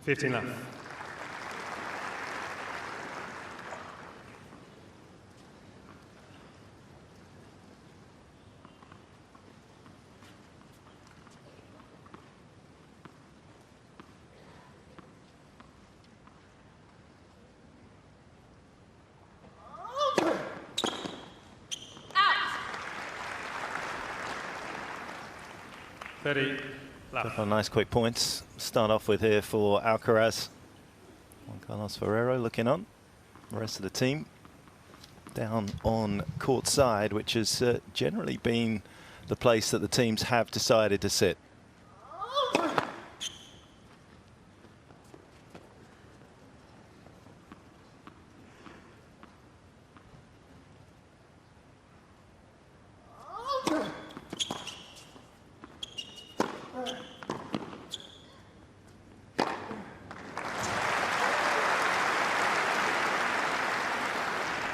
15 left. Couple of nice quick points. Start off with here for Alcaraz. Carlos Ferrero looking on. The rest of the team down on court side, which has generally been the place that the teams have decided to sit.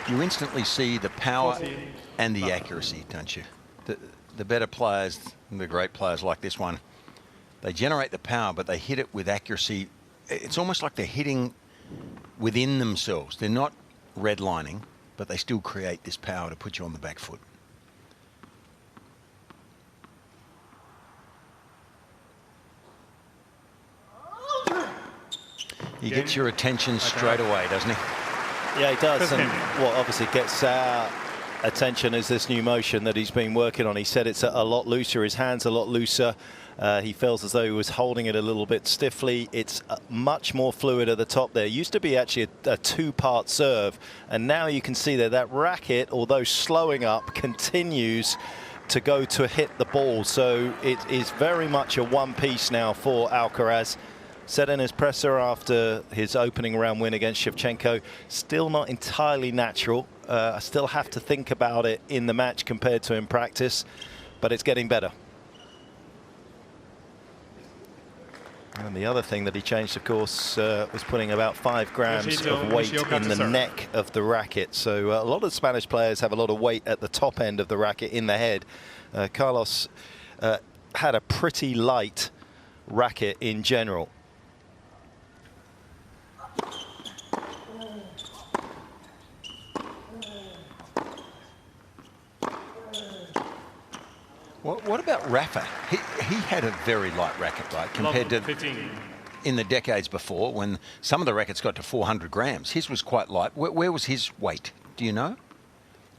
You instantly see the power and the accuracy, don't you? The better players, the great players like this one, they generate the power, but they hit it with accuracy. It's almost like they're hitting within themselves. They're not redlining, but they still create this power to put you on the back foot. He gets your attention straight away, doesn't he? Yeah, he does. And what obviously gets our attention is this new motion that he's been working on. He said it's a lot looser. His hand's a lot looser. He feels as though he was holding it a little bit stiffly. It's much more fluid at the top there. Used to be actually a two-part serve. And now you can see that racket, although slowing up, continues to go to hit the ball. So it is very much a one-piece now for Alcaraz. Said in his presser after his opening round win against Shevchenko, still not entirely natural. I still have to think about it in the match compared to in practice, but it's getting better. And the other thing that he changed, of course, was putting about 5 grams of weight in the neck of the racket. So a lot of Spanish players have a lot of weight at the top end of the racket in the head. Carlos had a pretty light racket in general. What about Rafa? He had a very light racket, right, compared to 15. In the decades before when some of the rackets got to 400 grams. His was quite light. Where was his weight? Do you know?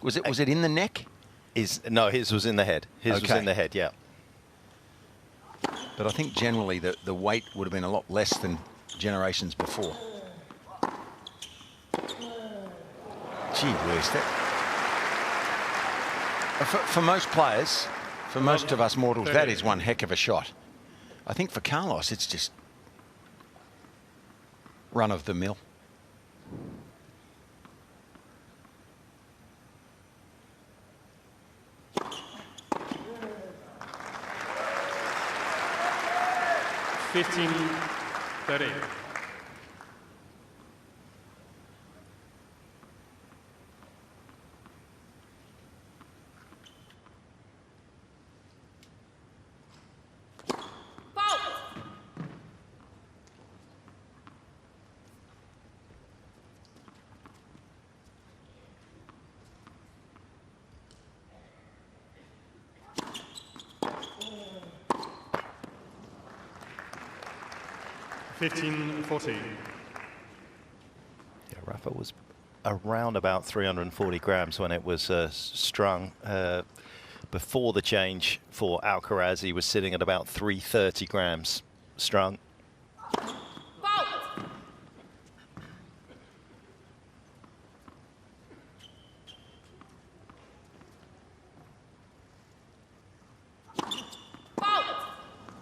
Was it in the neck? No, his was in the head. His was in the head, yeah. But I think generally the weight would have been a lot less than generations before. Gee whiz, for most players, for most of us mortals, that is one heck of a shot. I think for Carlos, it's just run of the mill. $15.30. $15.40. Yeah, Rafa was around about 340 grams when it was strung. Before the change for Alcaraz, he was sitting at about 330 grams strung.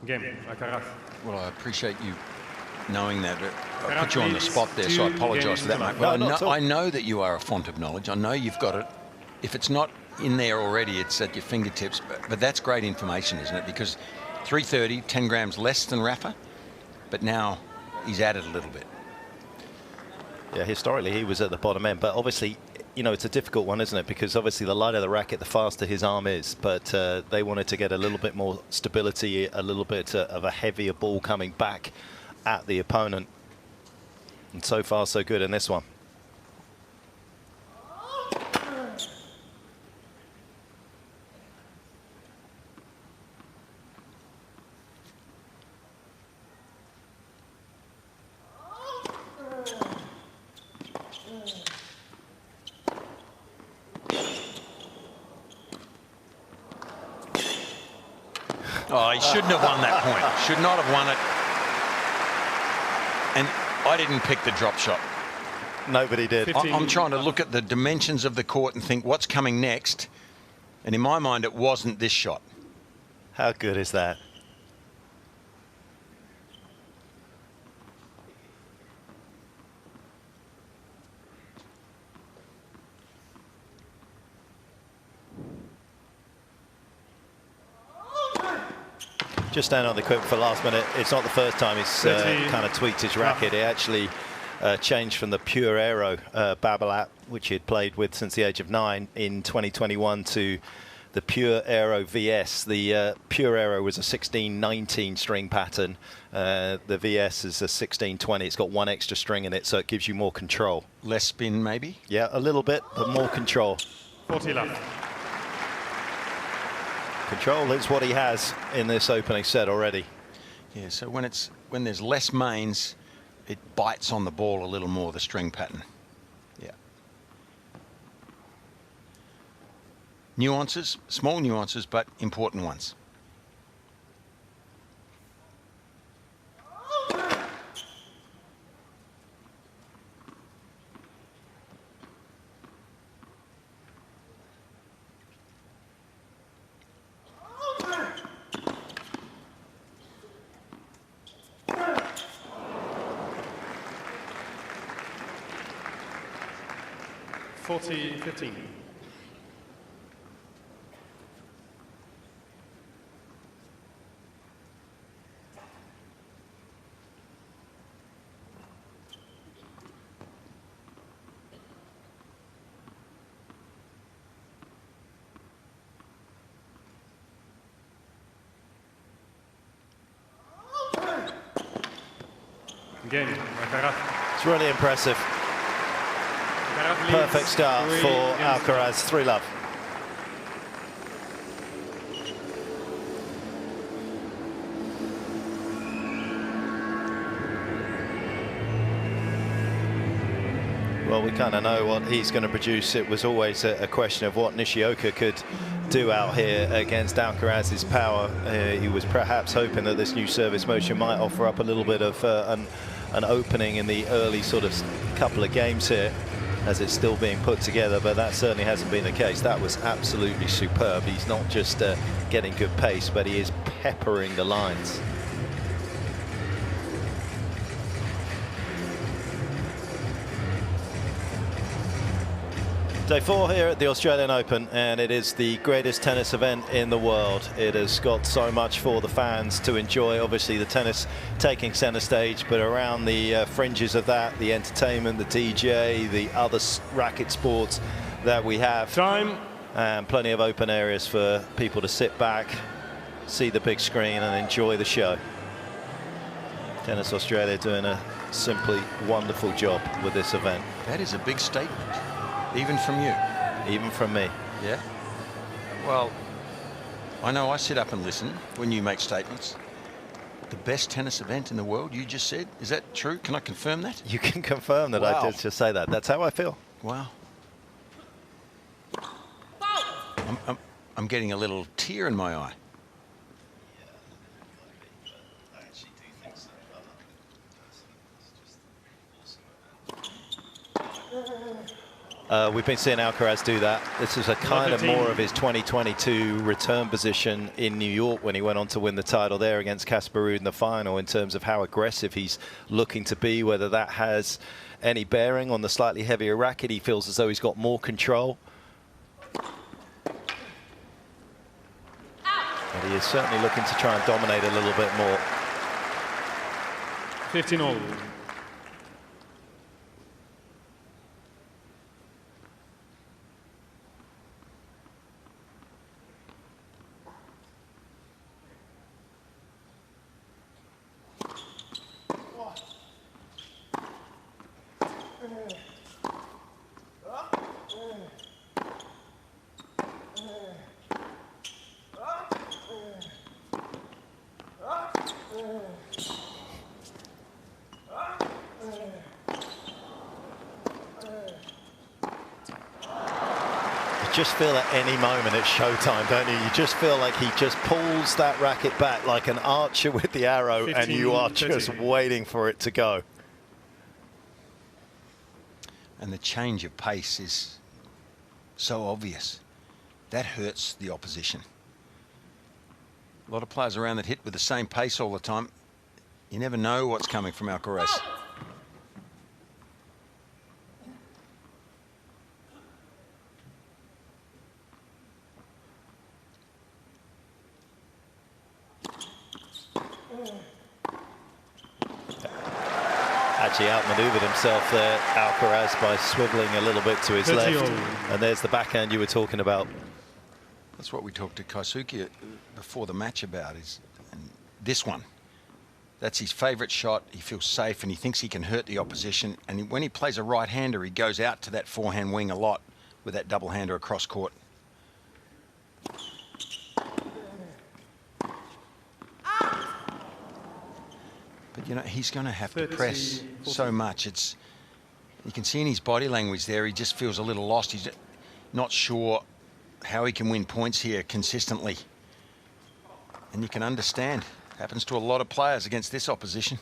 Game, Alcaraz. Well, I appreciate you knowing that. I put you on the spot there, so I apologise for that, mate. Well, I know that you are a font of knowledge. I know you've got it. If it's not in there already, it's at your fingertips. But that's great information, isn't it? Because 330, 10 grams less than Rafa, but now he's added a little bit. Yeah, historically he was at the bottom end, but obviously, you know, it's a difficult one, isn't it? Because obviously the lighter the racket, the faster his arm is. But they wanted to get a little bit more stability, a little bit of a heavier ball coming back at the opponent. And so far, so good in this one. Oh, he shouldn't have won that point. Should not have won it. And I didn't pick the drop shot. Nobody did. I'm trying to look at the dimensions of the court and think what's coming next. And in my mind, it wasn't this shot. How good is that? Just down on the equipment for last minute. It's not the first time he's kind of tweaked his racket. He actually changed from the Pure Aero Babolat, which he had played with since the age of 9 in 2021, to the Pure Aero VS. The Pure Aero was a 16-19 string pattern. The VS is a 16-20. It's got one extra string in it, so it gives you more control. Less spin, maybe? Yeah, a little bit, but more control. 40 left. Control is what he has in this opening set already. Yeah, so when there's less mains, it bites on the ball a little more, the string pattern. Yeah. Nuances, small nuances, but important ones. $40-15. Game, Alcaraz. It's really impressive. Perfect start for Alcaraz. 3-love. Well, we kind of know what he's going to produce. It was always a question of what Nishioka could do out here against Alcaraz's power. He was perhaps hoping that this new service motion might offer up a little bit of an opening in the early sort of couple of games here, as it's still being put together, but that certainly hasn't been the case. That was absolutely superb. He's not just getting good pace, but he is peppering the lines. Day 4 here at the Australian Open, and it is the greatest tennis event in the world. It has got so much for the fans to enjoy. Obviously the tennis taking center stage, but around the fringes of that, the entertainment, the DJ, the other racket sports that we have. Time. And plenty of open areas for people to sit back, see the big screen and enjoy the show. Tennis Australia doing a simply wonderful job with this event. That is a big statement. Even from you? Even from me. Yeah. Well, I know I sit up and listen when you make statements. The best tennis event in the world, you just said. Is that true? Can I confirm that? You can confirm that. Wow. I did just say that. That's how I feel. Wow. I'm getting a little tear in my eye. We've been seeing Alcaraz do that. This is a kind of more of his 2022 return position in New York when he went on to win the title there against Casper Ruud in the final, in terms of how aggressive he's looking to be, whether that has any bearing on the slightly heavier racket. He feels as though he's got more control. But he is certainly looking to try and dominate a little bit more. 15-all. just feel at any moment it's showtime, don't you? You just feel like he just pulls that racket back like an archer with the arrow, 15, and you are 30. just waiting for it to go. And the change of pace is so obvious. That hurts the opposition. A lot of players around that hit with the same pace all the time. You never know what's coming from Alcaraz. Actually outmaneuvered himself there, Alcaraz, by swiveling a little bit to his left. And there's the backhand you were talking about. That's what we talked to Kaisuke before the match about, is this one. That's his favourite shot. He feels safe and he thinks he can hurt the opposition. And when he plays a right-hander, he goes out to that forehand wing a lot with that double-hander across court. But, you know, he's going to have to press so much. You can see in his body language there, he just feels a little lost. He's not sure how he can win points here consistently. And you can understand. Happens to a lot of players against this opposition.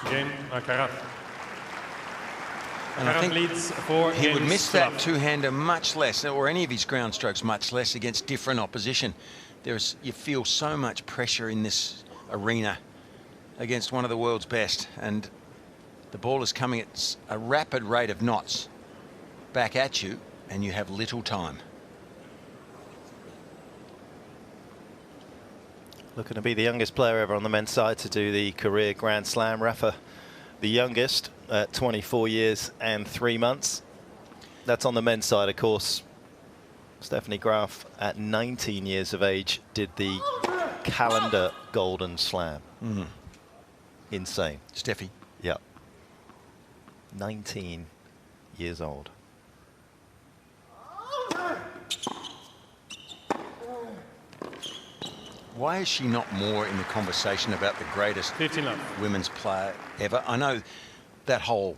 Game, Alcaraz. And I think leads 4 he would games miss to that love. two-hander much less, or any of his ground strokes much less, against different opposition. You feel so much pressure in this arena against one of the world's best, and the ball is coming at a rapid rate of knots back at you, and you have little time. Looking to be the youngest player ever on the men's side to do the career Grand Slam. Rafa, the youngest at 24 years and 3 months. That's on the men's side, of course. Stephanie Graf, at 19 years of age, did the calendar Golden Slam. Insane. Steffi. Yeah. 19 years old. Why is she not more in the conversation about the greatest 15 love. women's player ever? I know that whole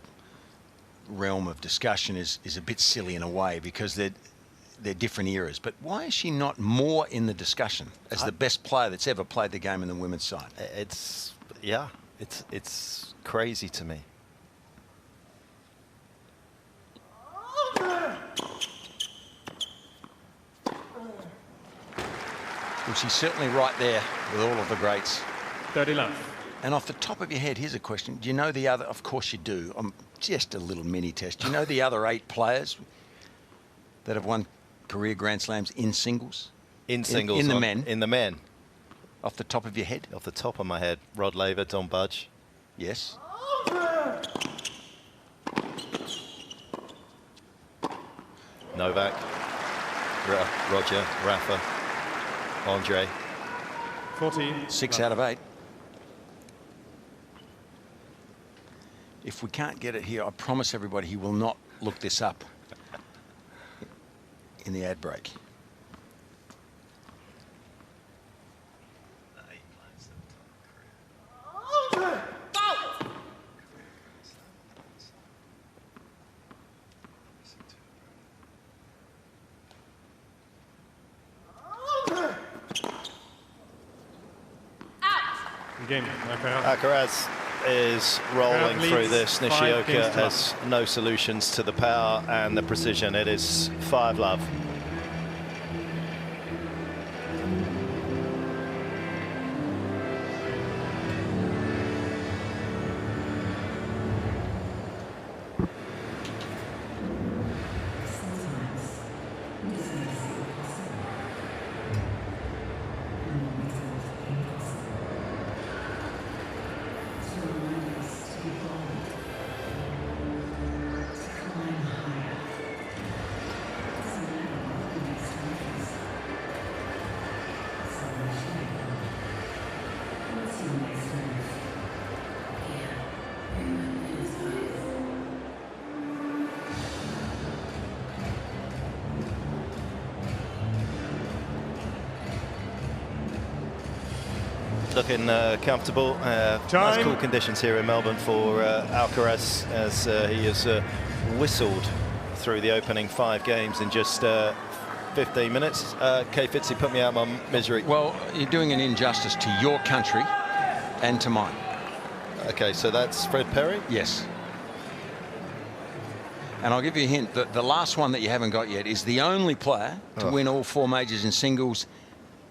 realm of discussion is a bit silly in a way, because they're different eras. But why is she not more in the discussion as the best player that's ever played the game in the women's side? It's crazy to me. Well, she's certainly right there with all of the greats. 30 love. And off the top of your head, here's a question. Do you know the other? Of course you do. Just a little mini test. Do you know the other 8 players that have won career Grand Slams in singles? In singles. In the men? In the men. Off the top of your head? Off the top of my head, Rod Laver, Don Budge. Yes. Novak, Roger, Rafa, Andre. 40. 6 out of 8. If we can't get it here, I promise everybody he will not look this up in the ad break. Game, Alcaraz. Alcaraz is rolling Alcaraz through leads this. 5 Nishioka games to has no solutions to the power and the precision. It is 5 love. looking comfortable. Nice cool conditions here in Melbourne for Alcaraz, as he has whistled through the opening 5 games in just 15 minutes. Kay Fitzy, put me out of my misery. Well, you're doing an injustice to your country and to mine. Okay, so that's Fred Perry? Yes. And I'll give you a hint. The last one that you haven't got yet is the only player to win all 4 majors in singles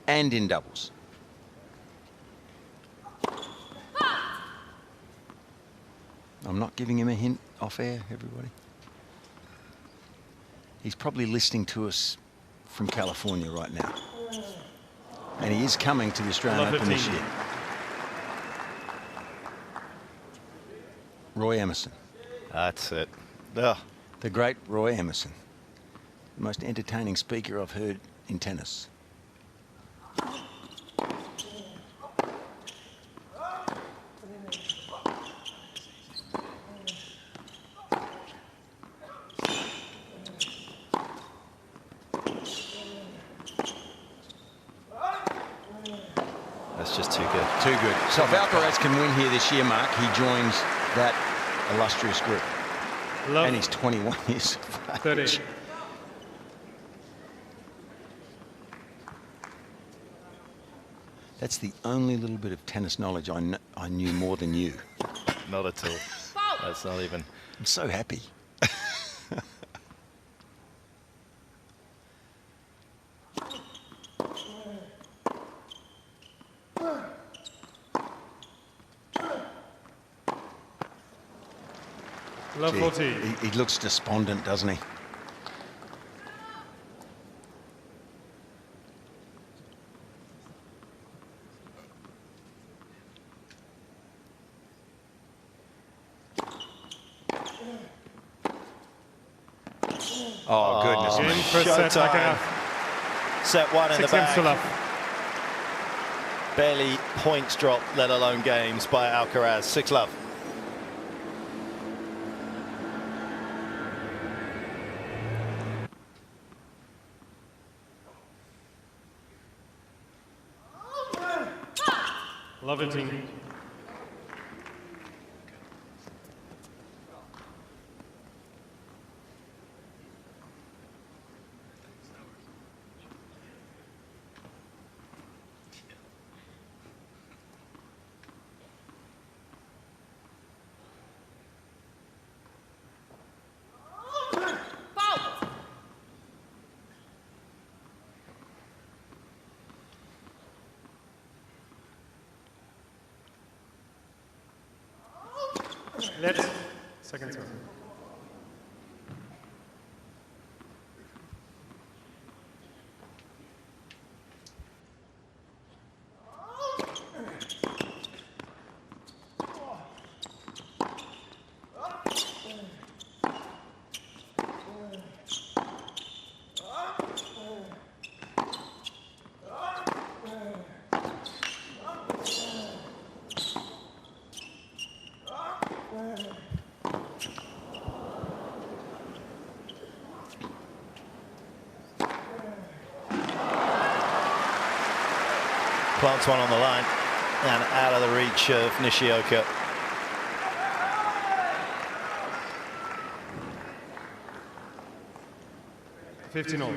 and in doubles. I'm not giving him a hint off air, everybody. He's probably listening to us from California right now. And he is coming to the Australian Open this year. Roy Emerson. That's it. Ugh. The great Roy Emerson. The most entertaining speaker I've heard in tennis. That's just too good. Too good. So if Alcaraz can win here this year, Mark, he joins that illustrious group. And he's 21 years of age. 30. That's the only little bit of tennis knowledge I knew more than you. Not at all. That's not even. I'm so happy. Love 14. He looks despondent, doesn't he? Oh, goodness me. First set, Showtime. Set 1 in the bag. Barely points dropped, let alone games by Alcaraz. 6-love. Love it, team. Let's second serve. Plants one on the line and out of the reach of Nishioka. $15 all.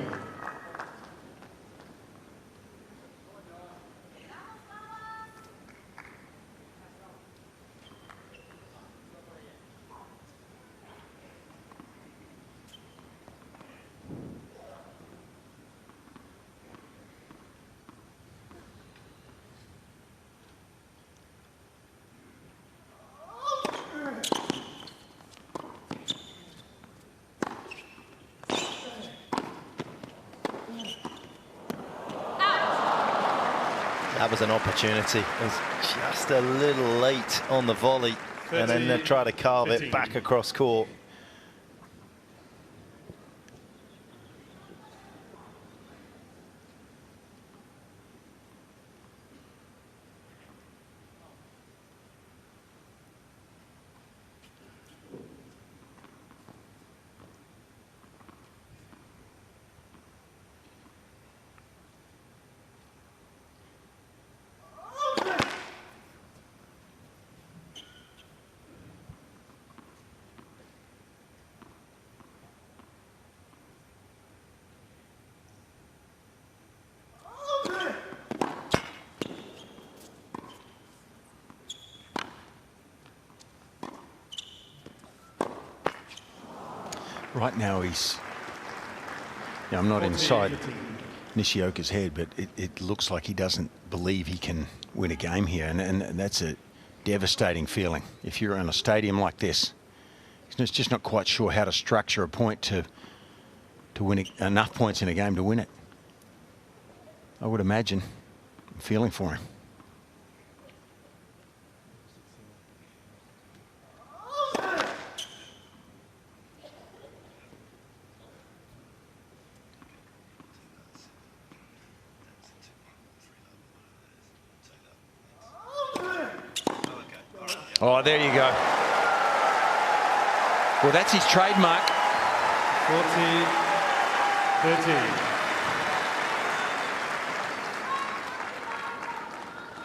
That was an opportunity. It was just a little late on the volley, and then they try to carve it back across court. Right now he's... I'm not inside Nishioka's head, but it looks like he doesn't believe he can win a game here. And that's a devastating feeling. If you're in a stadium like this, he's just not quite sure how to structure a point to win enough points in a game to win it. I would imagine. I'm feeling for him. Oh, there you go. Well, that's his trademark. 40-13.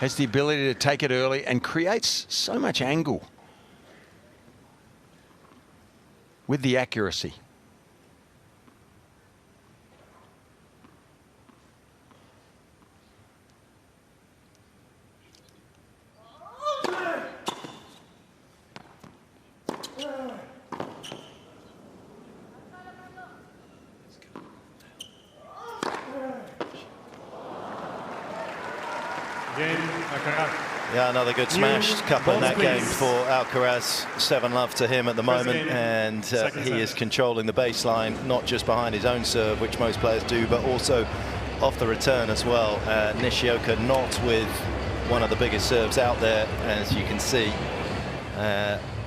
Has the ability to take it early and creates so much angle with the accuracy. Yeah, another good smash couple in that game for Alcaraz. 7-love to him at the moment, and he is controlling the baseline, not just behind his own serve, which most players do, but also off the return as well. Nishioka not with one of the biggest serves out there, as you can see.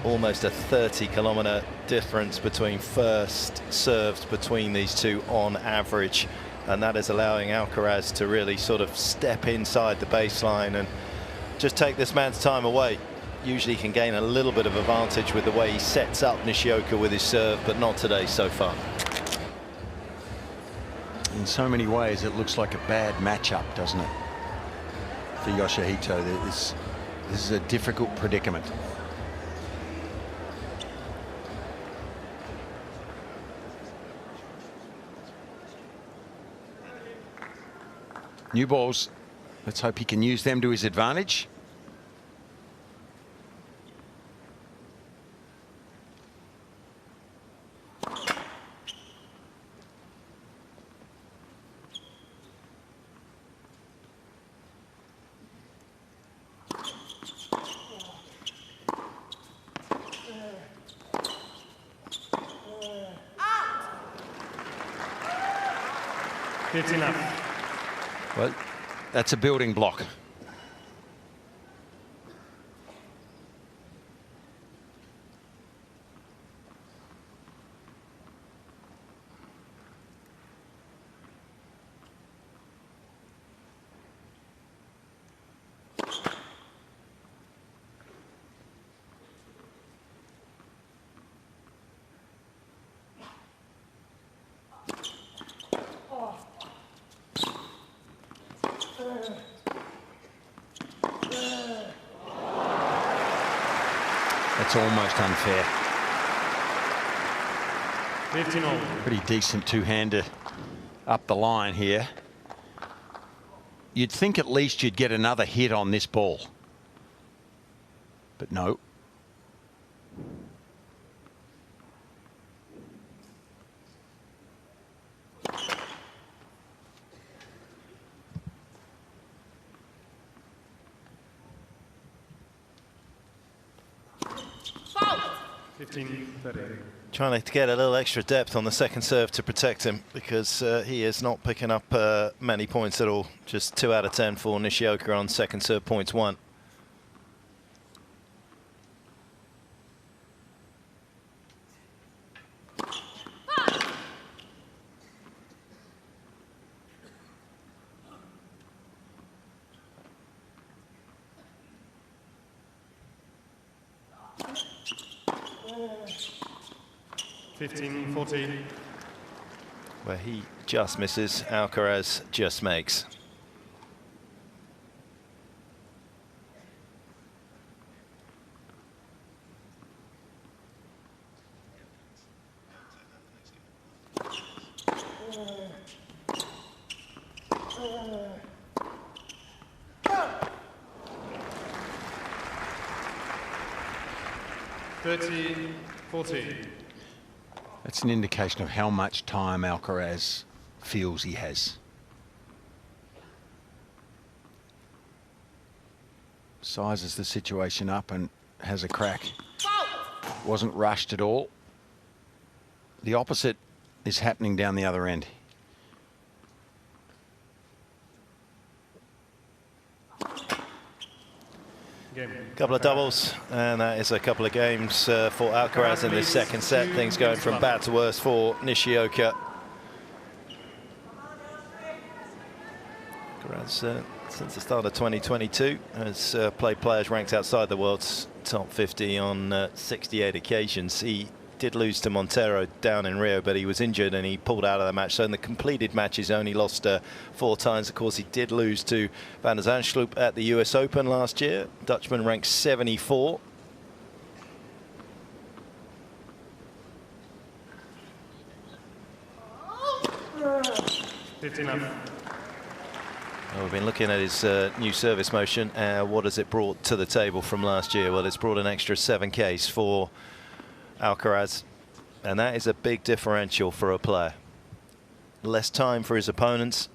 Almost a 30-kilometer difference between first serves between these two on average, and that is allowing Alcaraz to really sort of step inside the baseline and just take this man's time away. Usually he can gain a little bit of advantage with the way he sets up Nishioka with his serve, but not today so far. In so many ways it looks like a bad matchup, doesn't it, for Yoshihito? This is a difficult predicament. New balls. Let's hope he can use them to his advantage. Well, that's a building block. That's almost unfair. 15-all. Pretty decent two-hander up the line here. You'd think at least you'd get another hit on this ball. But no. Trying to get a little extra depth on the second serve to protect him, because he is not picking up many points at all. Just 2 out of 10 for Nishioka on second serve points 1. Where he just misses, Alcaraz just makes. That's an indication of how much time Alcaraz feels he has. Sizes the situation up and has a crack. Wasn't rushed at all. The opposite is happening down the other end. Couple of doubles, and that is a couple of games for Alcaraz in this second set. Things going from bad to worse for Nishioka. Alcaraz, since the start of 2022, has played players ranked outside the world's top 50 on 68 occasions. He did lose to Montero down in Rio, but he was injured and he pulled out of the match. So in the completed matches, only lost 4 times. Of course, he did lose to Van der Zandschulp at the US Open last year. Dutchman ranked 74. Well, we've been looking at his new service motion. What has it brought to the table from last year? Well, it's brought an extra 7Ks for Alcaraz, and that is a big differential for a player. Less time for his opponents.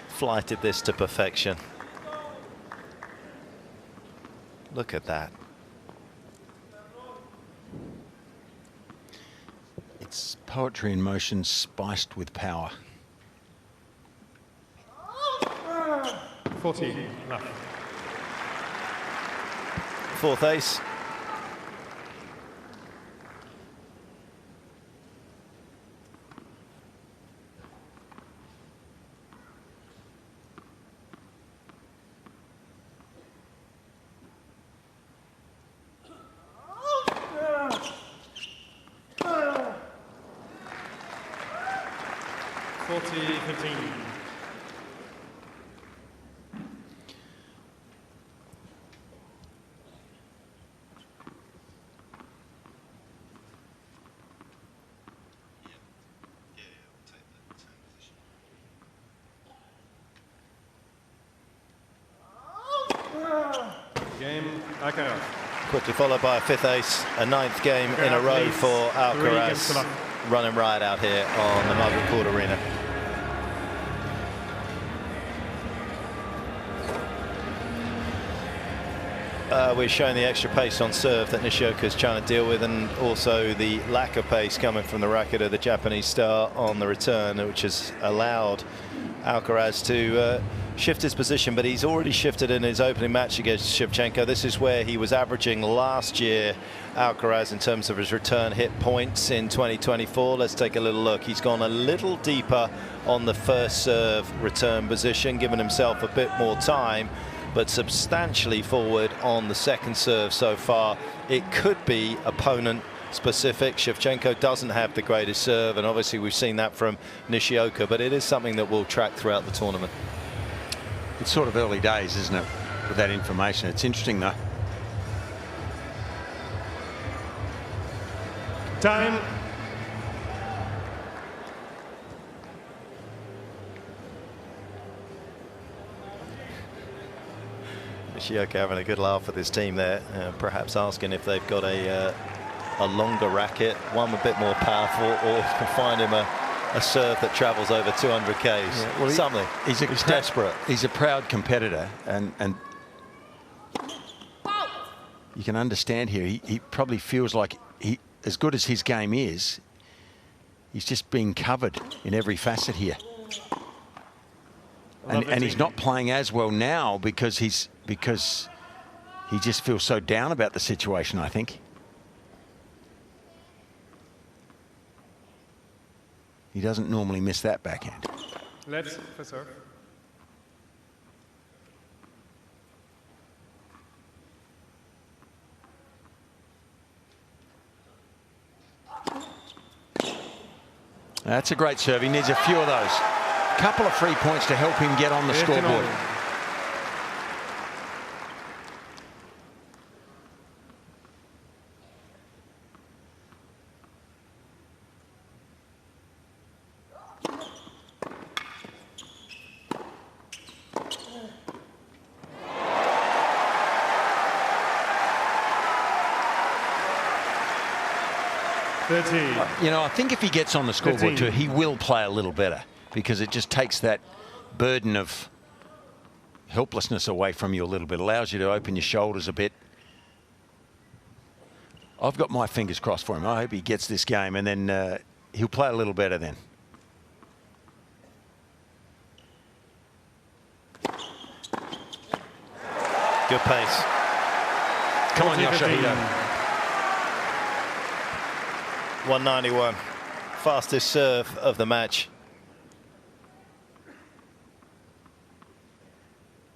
Flighted this to perfection. Look at that. It's poetry in motion spiced with power. 40 left. Fourth ace. Game, Alcaraz. Quickly followed by a fifth ace, a ninth game in a row for Alcaraz. Running right out here on the Margaret Arena. We're showing the extra pace on serve that Nishioka is trying to deal with, and also the lack of pace coming from the racket of the Japanese star on the return, which has allowed Alcaraz to shift his position, but he's already shifted in his opening match against Shevchenko. This is where he was averaging last year, Alcaraz, in terms of his return hit points in 2024. Let's take a little look. He's gone a little deeper on the first serve return position, giving himself a bit more time, but substantially forward on the second serve so far. It could be opponent specific. Shevchenko doesn't have the greatest serve, and obviously we've seen that from Nishioka, but it is something that we'll track throughout the tournament. It's sort of early days, isn't it, with that information? It's interesting, though. Time. Nishioka having a good laugh with his team there, perhaps asking if they've got a longer racket, one a bit more powerful, or can find him a serve that travels over 200 Ks. Yeah, well, something. He's desperate. He's a proud competitor, and you can understand here. He probably feels like as good as his game is, he's just being covered in every facet here. And he's not playing as well now because he just feels so down about the situation, I think. He doesn't normally miss that backhand. Let's serve. That's a great serve. He needs a few of those. Couple of free points to help him get on the scoreboard. 30. You know, I think if he gets on the scoreboard 15. too, he will play a little better, because it just takes that burden of helplessness away from you a little bit, allows you to open your shoulders a bit. I've got my fingers crossed for him. I hope he gets this game, and then he'll play a little better then. Good pace. Come on, Yoshihito. 191. Fastest serve of the match.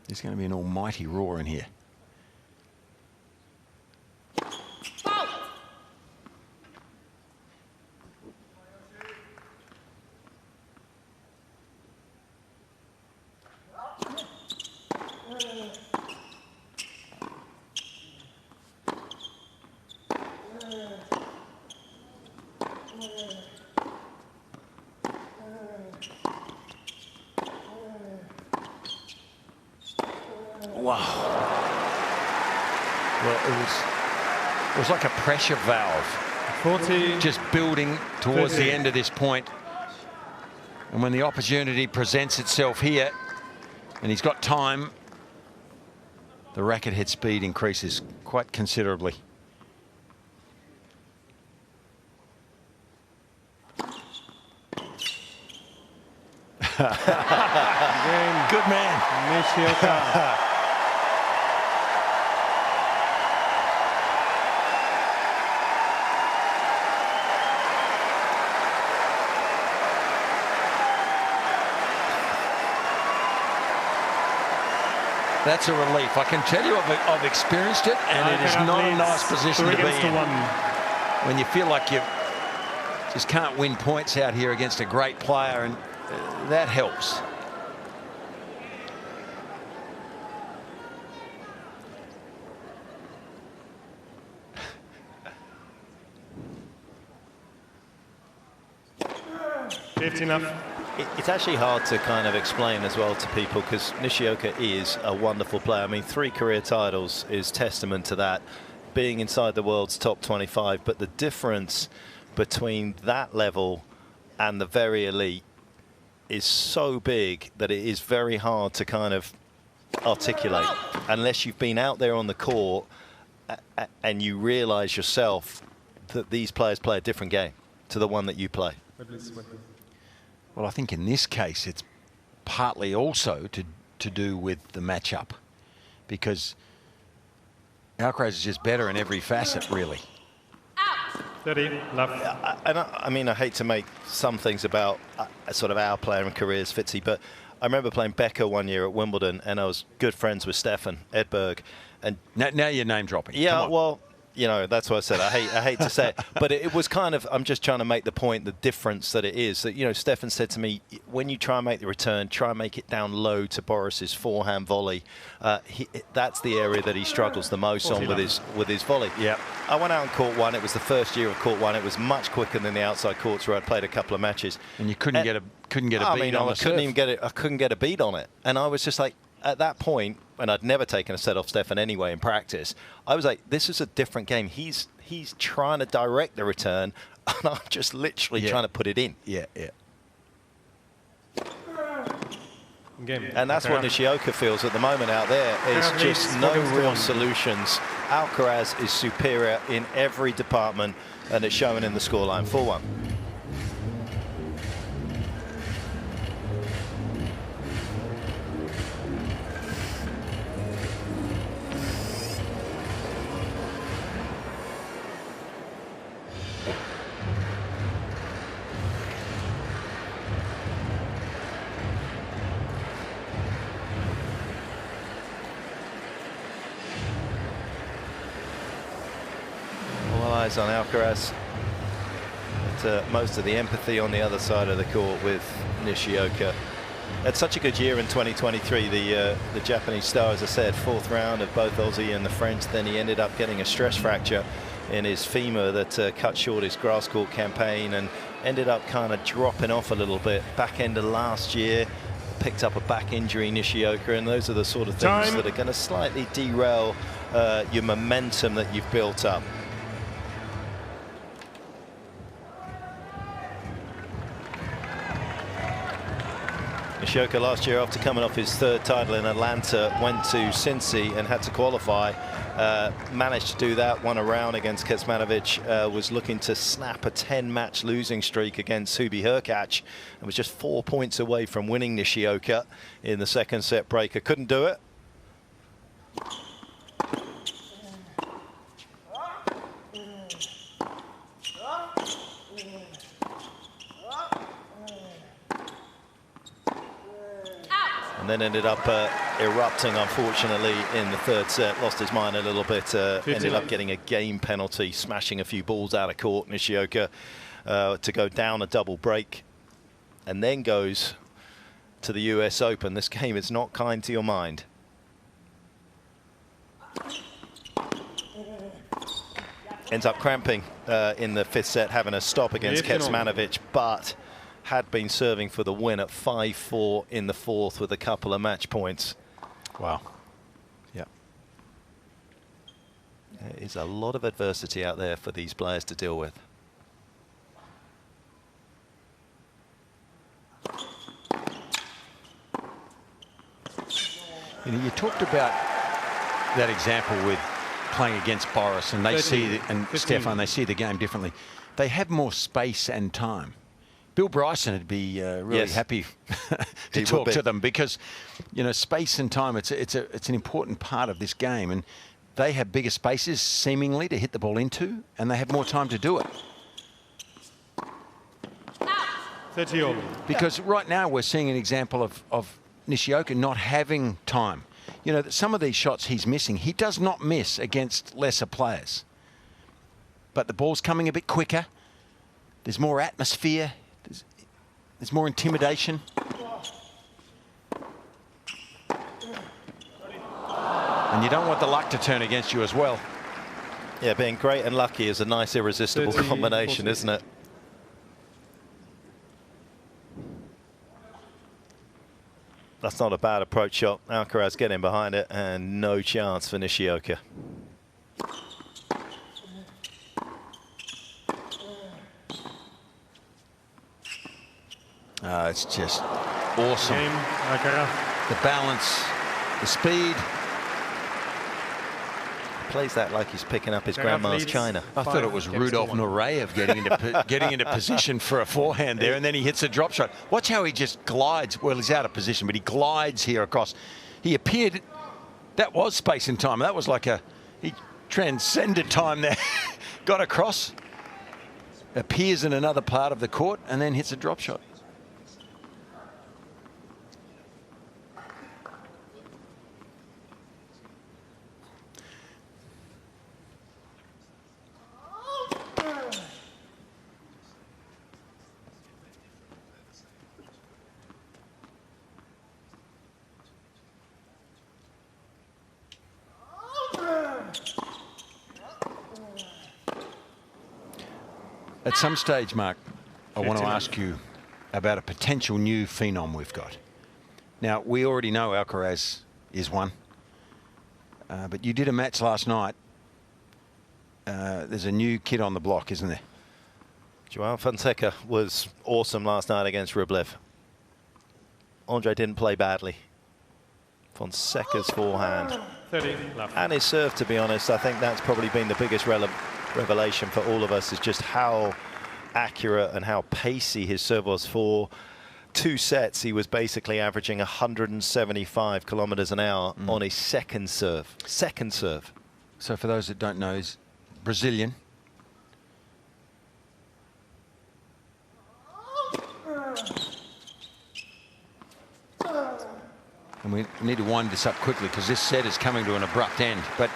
There's going to be an almighty roar in here. Wow. Well, it was like a pressure valve. 40. Just building towards 30. the end of this point. And when the opportunity presents itself here, and he's got time, the racket head speed increases quite considerably. Good man. Nishioka. That's a relief. I can tell you I've experienced it, and it is not a nice position to be in. When you feel like you just can't win points out here against a great player, and that helps. It's actually hard to kind of explain as well to people, because Nishioka is a wonderful player. I mean, 3 career titles is testament to that, being inside the world's top 25. But the difference between that level and the very elite is so big that it is very hard to kind of articulate unless you've been out there on the court and you realize yourself that these players play a different game to the one that you play. Well, I think in this case it's partly also to do with the matchup, because Alcaraz is just better in every facet, really. 30. Love. And I mean, I hate to make some things about sort of our player and careers, Fitzy, but I remember playing Becker one year at Wimbledon, and I was good friends with Stefan Edberg. And now you're name dropping. Yeah, well, you know, that's what I said. I hate to say it, but it was kind of, I'm just trying to make the point, the difference that it is. That, you know, Stefan said to me, when you try and make the return, try and make it down low to Boris's forehand volley. That's the area that he struggles the most on with his volley. Yeah. I went out on court 1. It was the first year of court 1. It was much quicker than the outside courts where I'd played a couple of matches. And you couldn't get a beat on the serve. I couldn't get a beat on it, and I was just like, at that point, and I'd never taken a set off Stefan anyway in practice, I was like, this is a different game. He's trying to direct the return, and I'm just literally trying to put it in. Yeah. Game. And that's what Nishioka feels at the moment out there. Is just no real solutions. Alcaraz is superior in every department, and it's showing in the scoreline. 4-1. Eyes on Alcaraz. most of the empathy on the other side of the court with Nishioka. Had such a good year in 2023. The Japanese star, as I said, 4th round of both Aussie and the French. Then he ended up getting a stress fracture in his femur that cut short his grass court campaign and ended up kind of dropping off a little bit. Back end of last year, picked up a back injury, Nishioka, and those are the sort of things that are going to slightly derail your momentum that you've built up. Nishioka last year, after coming off his 3rd title in Atlanta, went to Cincy and had to qualify. Managed to do that, won a round against Kecmanovic, was looking to snap a 10-match losing streak against Hubie Hurkacz, and was just 4 points away from winning Nishioka in the 2nd set breaker. Couldn't do it. And then ended up erupting, unfortunately, in the 3rd set. Lost his mind a little bit. Ended up getting a game penalty, smashing a few balls out of court, Nishioka, to go down a double break. And then goes to the US Open. This game is not kind to your mind. Ends up cramping in the 5th set, having a stop against Kecmanovic, but had been serving for the win at 5-4 in the 4th with a couple of match points. Wow. Yeah. There is a lot of adversity out there for these players to deal with. You know, you talked about that example with playing against Boris, and they see, and Stefan, they see the game differently. They have more space and time. Bill Bryson would be really happy to talk to them, because, you know, space and time, it's an important part of this game, and they have bigger spaces seemingly to hit the ball into, and they have more time to do it. Because right now we're seeing an example of Nishioka not having time. You know, some of these shots he's missing, he does not miss against lesser players. But the ball's coming a bit quicker. There's more atmosphere. There's more intimidation. And you don't want the luck to turn against you as well. Yeah, being great and lucky is a nice irresistible combination, isn't it? That's not a bad approach shot. Alcaraz getting behind it, and no chance for Nishioka. It's just awesome. The balance, the speed. Plays that like he's picking up his grandma's china. I thought it was Rudolf Nureyev getting into position for a forehand there, and then he hits a drop shot. Watch how he just glides. Well, he's out of position, but he glides here across. He appeared, that was space and time. That was like he transcended time there. Got across, appears in another part of the court, and then hits a drop shot. At some stage, Mark, I want to ask you about a potential new phenom we've got. Now, we already know Alcaraz is one, but you did a match last night. There's a new kid on the block, isn't there? Joao Fonseca was awesome last night against Rublev. Andre didn't play badly. Fonseca's forehand. 30 left. And his serve, to be honest, I think that's probably been the biggest revelation for all of us, is just how accurate and how pacey his serve was. For 2 sets, he was basically averaging 175 kilometers an hour on his second serve. Second serve. So for those that don't know, he's Brazilian. And we need to wind this up quickly because this set is coming to an abrupt end. But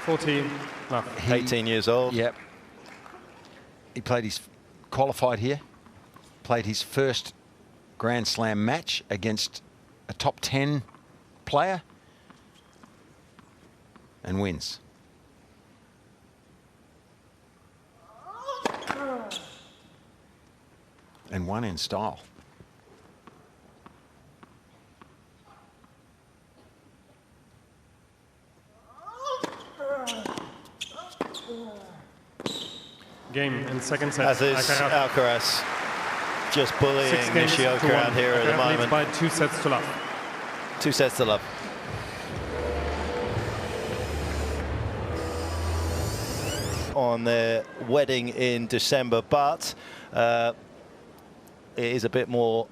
14 left. 18 years old. Yep. He played his qualified here. Played his first Grand Slam match against a top 10 player and wins. And won in style. Game in second set. As is Alcaraz, just bullying Nishioka out here at the moment. Leads by 2 sets to love. 2 sets to love. On their wedding in December, but it is a bit more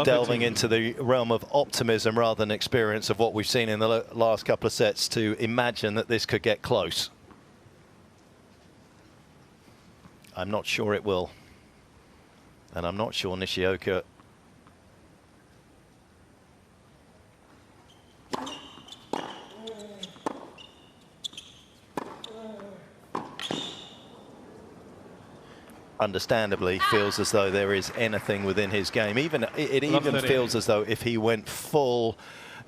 delving into the realm of optimism rather than experience of what we've seen in the last couple of sets to imagine that this could get close. I'm not sure it will. And I'm not sure Nishioka understandably feels as though there is anything within his game. It even feels as though if he went full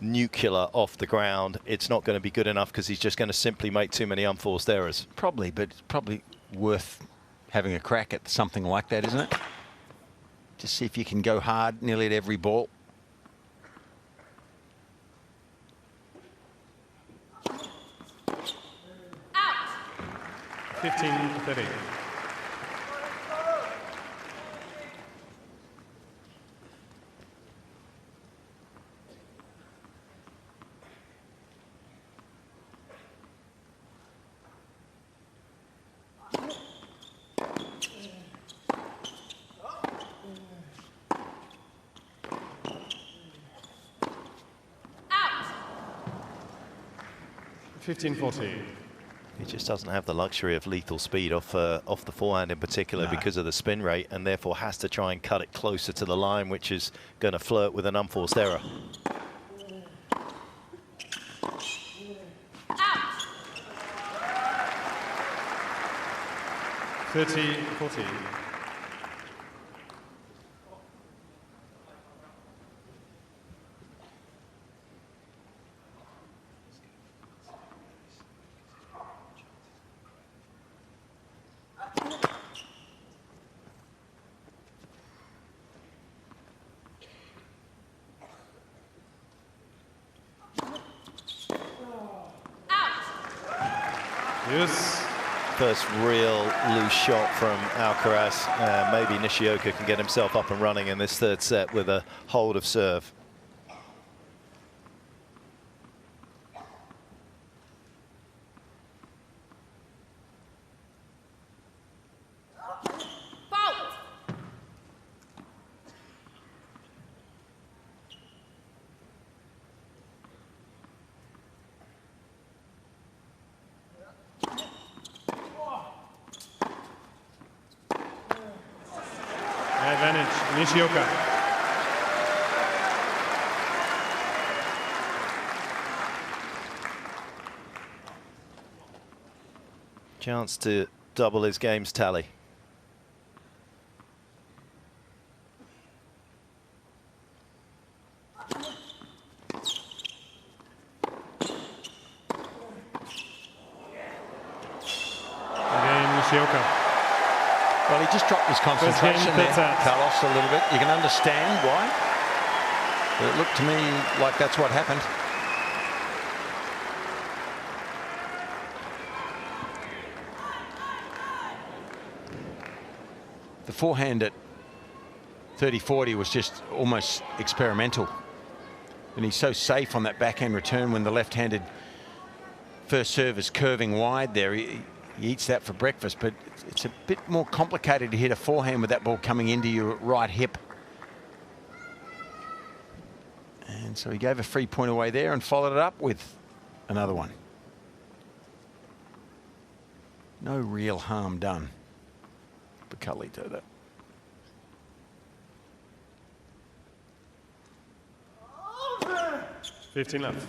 nuclear off the ground, it's not going to be good enough because he's just going to simply make too many unforced errors. Probably, but it's probably worth having a crack at something like that, isn't it? Just see if you can go hard nearly at every ball. Out. 15-30. Out. 15-14. He just doesn't have the luxury of lethal speed off the forehand in particular because of the spin rate, and therefore has to try and cut it closer to the line, which is going to flirt with an unforced error. Out. 30-14. Yes. First real loose shot from Alcaraz. Maybe Nishioka can get himself up and running in this third set with a hold of serve. Advantage, Nishioka. Chance to double his games tally. Again, Nishioka. Well, he just dropped his concentration there, Carlos, a little bit. You can understand why. But it looked to me like that's what happened. The forehand at 30-40 was just almost experimental. And he's so safe on that backhand return when the left-handed first serve is curving wide there. He eats that for breakfast, but it's a bit more complicated to hit a forehand with that ball coming into your right hip. And so he gave a free point away there and followed it up with another one. No real harm done for Carlito, though. 15 left.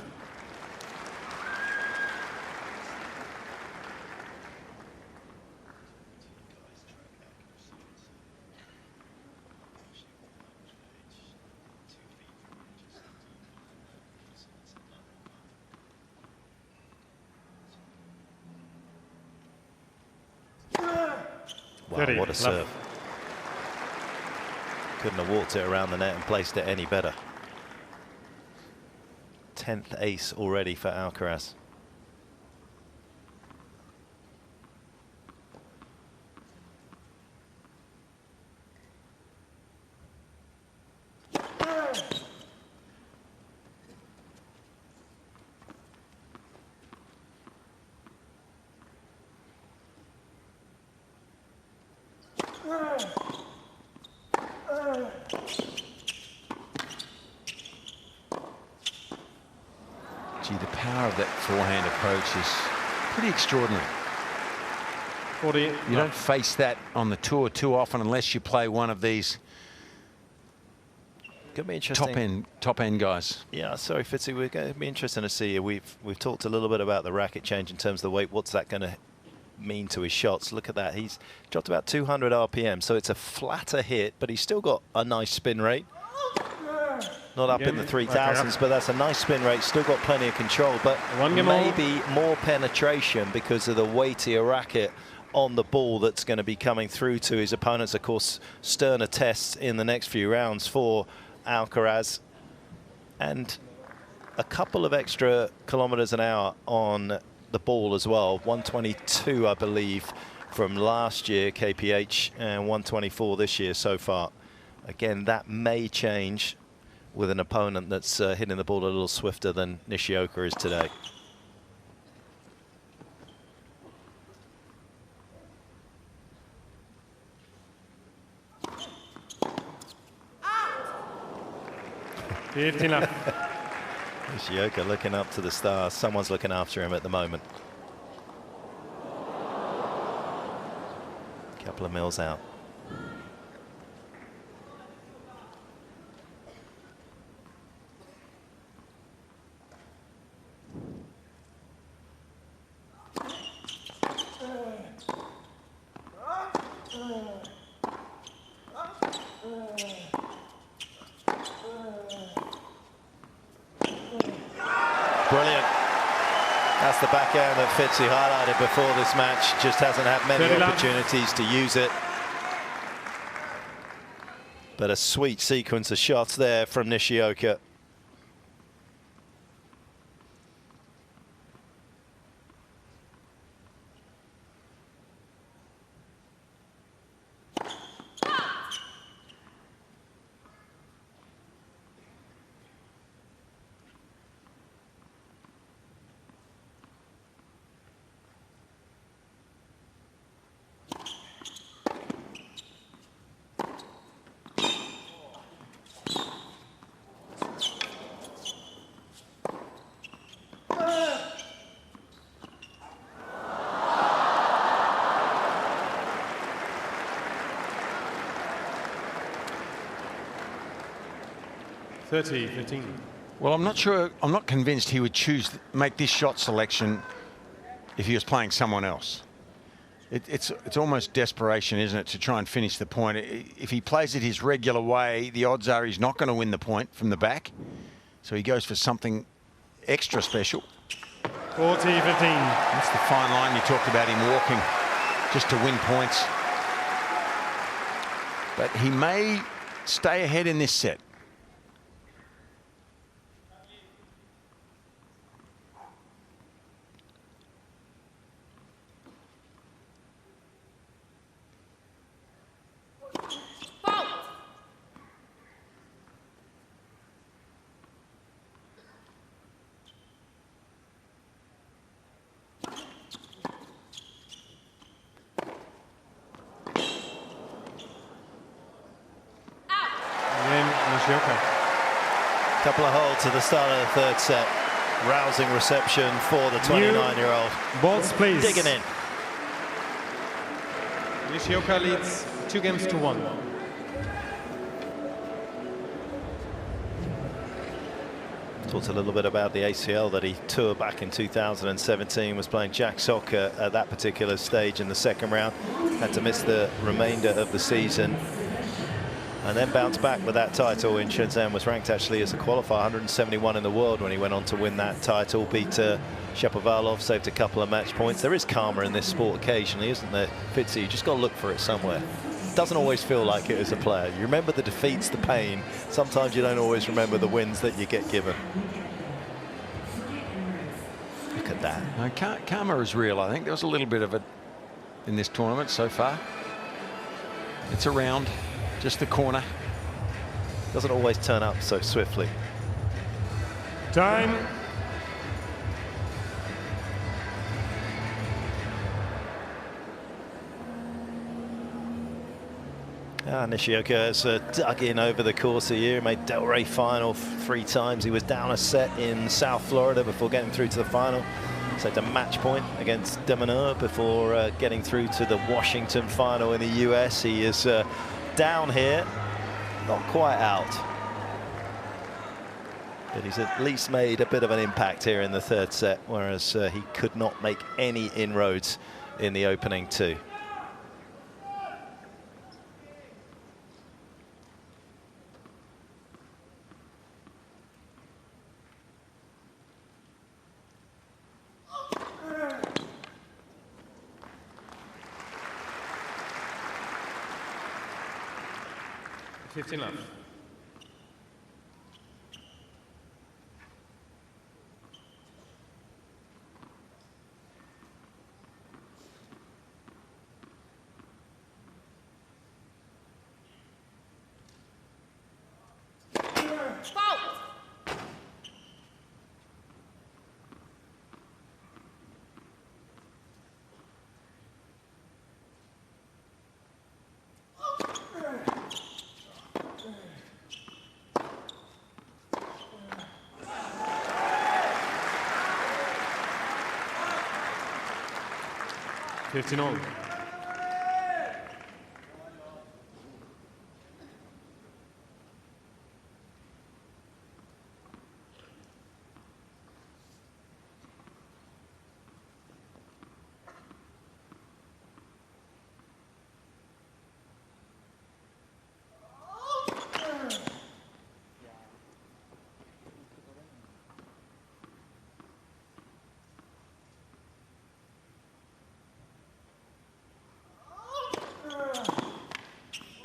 Wow, what a serve. Couldn't have walked it around the net and placed it any better. 10th ace already for Alcaraz. Gee, the power of that forehand approach is pretty extraordinary. 40. You don't face that on the tour too often unless you play one of these Could be interesting. top end guys. Yeah, sorry, Fitzy. We're going to be interesting to see. We've talked a little bit about the racket change in terms of the weight. What's that going to mean to his shots? Look at that. He's dropped about 200 RPM, so it's a flatter hit, but he's still got a nice spin rate. Not up in the 3000s, but that's a nice spin rate. Still got plenty of control, but maybe more penetration because of the weightier racket on the ball that's going to be coming through to his opponents. Of course, sterner tests in the next few rounds for Alcaraz, and a couple of extra kilometers an hour on the ball as well. 122, I believe, from last year, KPH, and 124 this year so far. Again, that may change with an opponent that's hitting the ball a little swifter than Nishioka is today. Nishioka looking up to the stars. Someone's looking after him at the moment. Couple of mils out. Brilliant. That's the backhand that Fitzy highlighted before this match. Just hasn't had many opportunities to use it. But a sweet sequence of shots there from Nishioka. Well, I'm not sure. I'm not convinced he would make this shot selection if he was playing someone else. It's almost desperation, isn't it, to try and finish the point. If he plays it his regular way, the odds are he's not going to win the point from the back. So he goes for something extra special. 40-15. That's the fine line you talked about, him walking just to win points. But he may stay ahead in this set. Couple of holes to the start of the third set. Rousing reception for the 29-year-old. Balls, please. Digging in. Nishioka leads 2-1. Talked a little bit about the ACL that he tore back in 2017, was playing jack soccer at that particular stage in the second round. Had to miss the remainder of the season. And then bounced back with that title in Shenzhen. Was ranked actually as a qualifier 171 in the world when he went on to win that title. Beat Shapovalov, saved a couple of match points. There is karma in this sport occasionally, isn't there, Fitzy? You just got to look for it somewhere. Doesn't always feel like it as a player. You remember the defeats, the pain. Sometimes you don't always remember the wins that you get given. Look at that. No, karma is real. I think there was a little bit of it in this tournament so far. It's around just the corner. Doesn't always turn up so swiftly. Time. Nishioka has dug in over the course of the year, made Delray final 3 times. He was down a set in South Florida before getting through to the final. Saved a match point against Demoneur before getting through to the Washington final in the US. He is down here, not quite out. But he's at least made a bit of an impact here in the 3rd set, whereas he could not make any inroads in the opening 2. Love. All.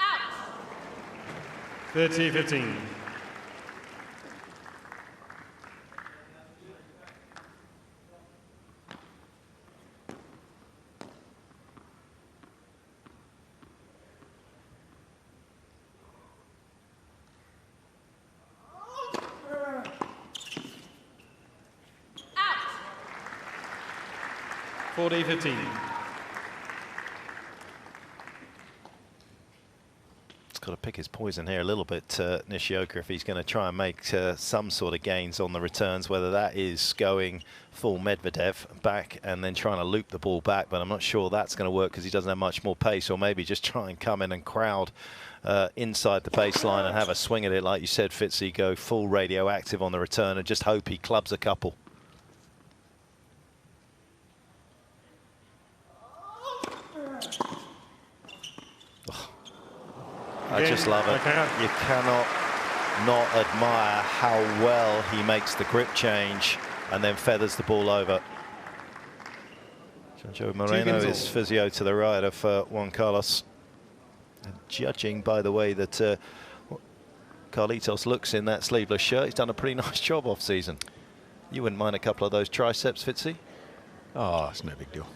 Out. 30-15. Out. 40-15. Got to pick his poison here a little bit, Nishioka, if he's going to try and make some sort of gains on the returns, whether that is going full Medvedev back and then trying to loop the ball back, but I'm not sure that's going to work because he doesn't have much more pace, or maybe just try and come in and crowd inside the baseline and have a swing at it, like you said, Fitzy, go full radioactive on the return and just hope he clubs a couple. I just love it. You cannot not admire how well he makes the grip change and then feathers the ball over. Joe Moreno is physio to the right of Juan Carlos. And judging by the way that Carlitos looks in that sleeveless shirt, he's done a pretty nice job off season. You wouldn't mind a couple of those triceps, Fitzy? Oh, it's no big deal.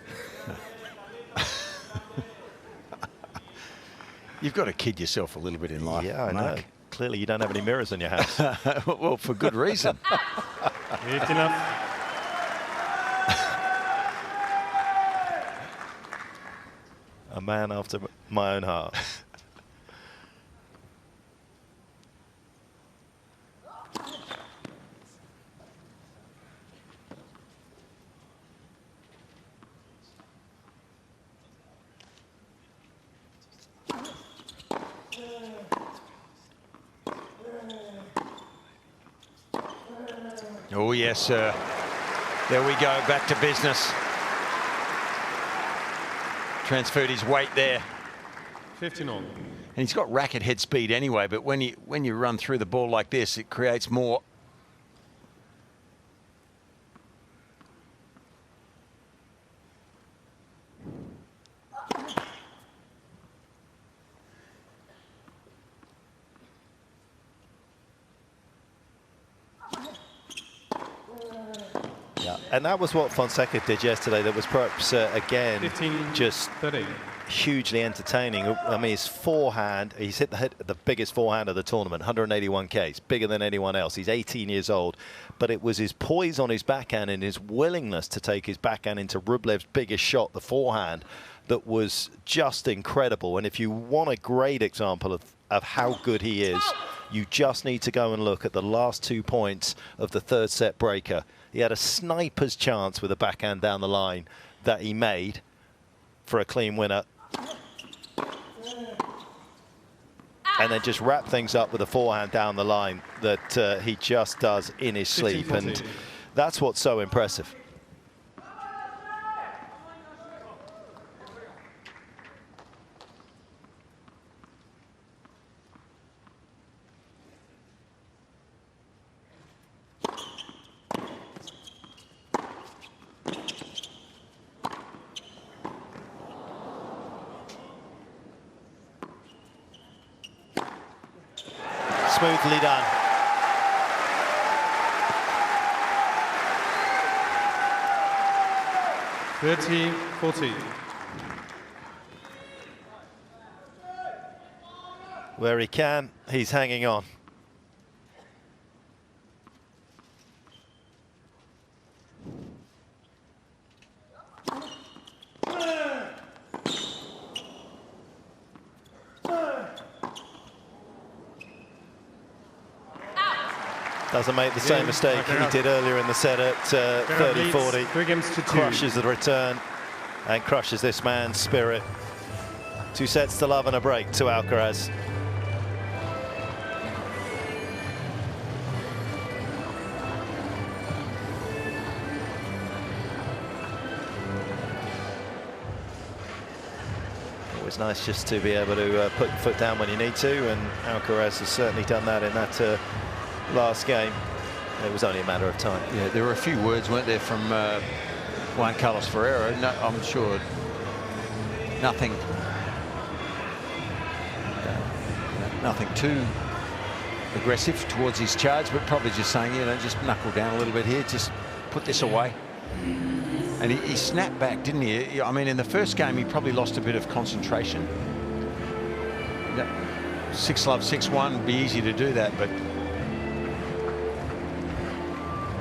You've got to kid yourself a little bit in life. Yeah, I know. Clearly you don't have any mirrors in your house. Well, for good reason. A man after my own heart. Oh, yes, sir. There we go, back to business. Transferred his weight there. 15 all. And he's got racket head speed anyway, but when you run through the ball like this, it creates more. And that was what Fonseca did yesterday. That was perhaps, again, 15, just 30. hugely entertaining. I mean, his forehand, he's hit the biggest forehand of the tournament, 181 Ks, bigger than anyone else. He's 18 years old. But it was his poise on his backhand and his willingness to take his backhand into Rublev's biggest shot, the forehand, that was just incredible. And if you want a great example of how good he is, you just need to go and look at the last 2 points of the third set breaker. He had a sniper's chance with a backhand down the line that he made for a clean winner. And then just wrap things up with a forehand down the line that he just does in his sleep. And that's what's so impressive. Smoothly done. Thirty, 40. Where he can, he's hanging on. Doesn't make the same mistake he did earlier in the set at 30-40. 3 games to 2. Crushes the return and crushes this man's spirit. 2 sets to love and a break to Alcaraz. Always nice just to be able to put your foot down when you need to, and Alcaraz has certainly done that in that last game. It was only a matter of time. Yeah, there were a few words, weren't there, from Juan Carlos Ferrero. No, I'm sure nothing too aggressive towards his charge, but probably just saying, you know, just knuckle down a little bit here, just put this away. And he snapped back, didn't he? I mean, in the first game, he probably lost a bit of concentration. 6-love, 6-1 would be easy to do that, but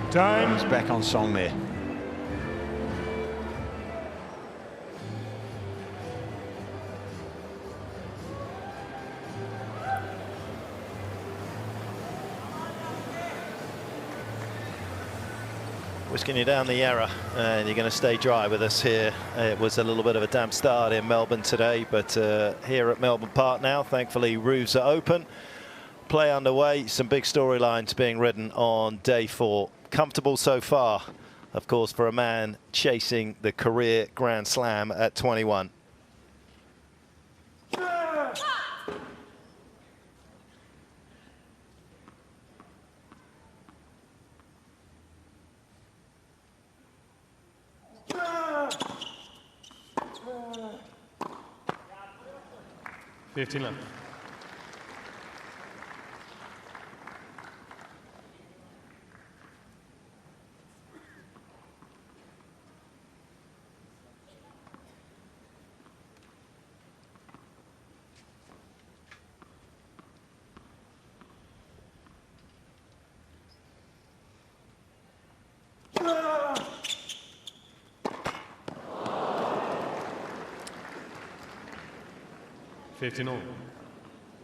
time. He's back on song there. Whisking you down the Yarra, and you're going to stay dry with us here. It was a little bit of a damp start in Melbourne today, but here at Melbourne Park now, thankfully roofs are open. Play underway, some big storylines being written on day 4. Comfortable so far, of course, for a man chasing the career Grand Slam at 21. Fifteen left.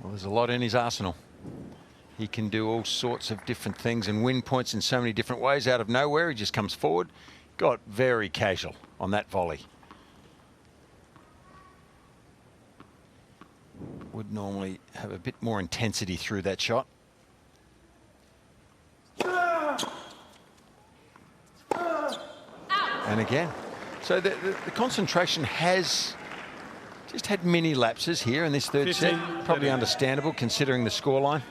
Well, there's a lot in his arsenal. He can do all sorts of different things and win points in so many different ways. Out of nowhere, he just comes forward. Got very casual on that volley. Would normally have a bit more intensity through that shot. And again. So the concentration has just had mini lapses here in this third set. Probably understandable considering the scoreline.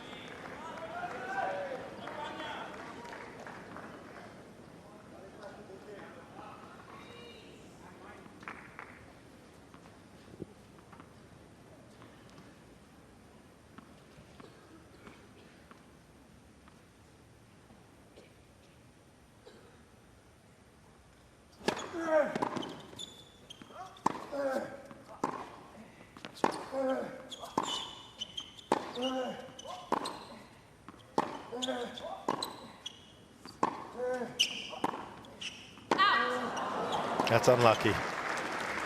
That's unlucky.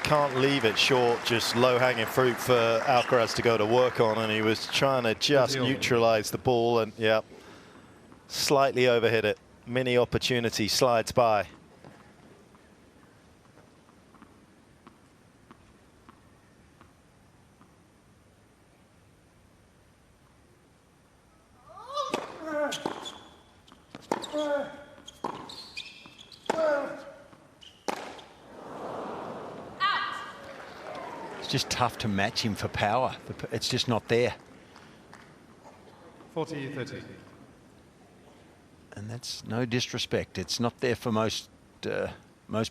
Can't leave it short, just low-hanging fruit for Alcaraz to go to work on, and he was trying to just neutralize the ball, and yeah, slightly overhit it. Mini opportunity slides by. It's just tough to match him for power. It's just not there. 40-30. And that's no disrespect. It's not there for most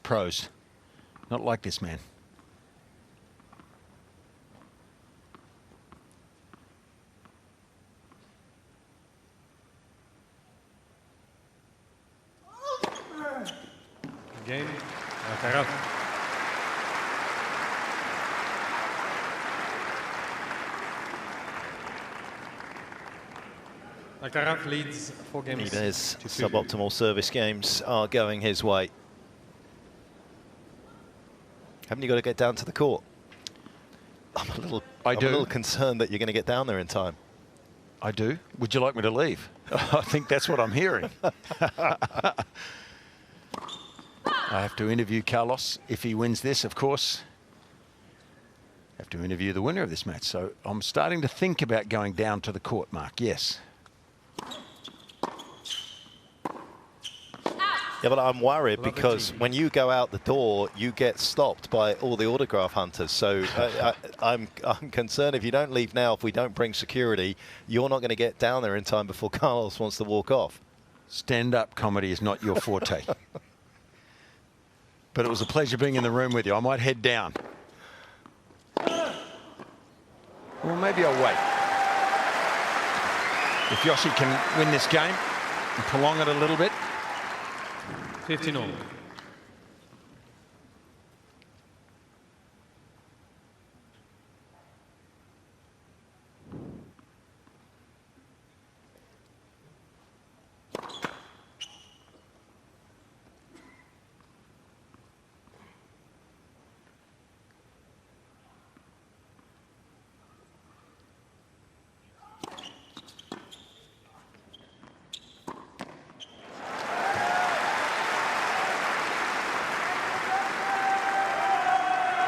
pros. Not like this man. Game. Alcaraz. Alcaraz leads 4 games. His suboptimal service games are going his way. Haven't you got to get down to the court? I'm a little concerned that you're going to get down there in time. I do. Would you like me to leave? I think that's what I'm hearing. I have to interview Carlos if he wins this, of course. I have to interview the winner of this match. So I'm starting to think about going down to the court, Mark. Yes. Yeah, but I'm worried because when you go out the door, you get stopped by all the autograph hunters. So I'm concerned if you don't leave now, if we don't bring security, you're not going to get down there in time before Carlos wants to walk off. Stand-up comedy is not your forte. But it was a pleasure being in the room with you. I might head down. Well, maybe I'll wait. If Yoshi can win this game and prolong it a little bit. 15-all.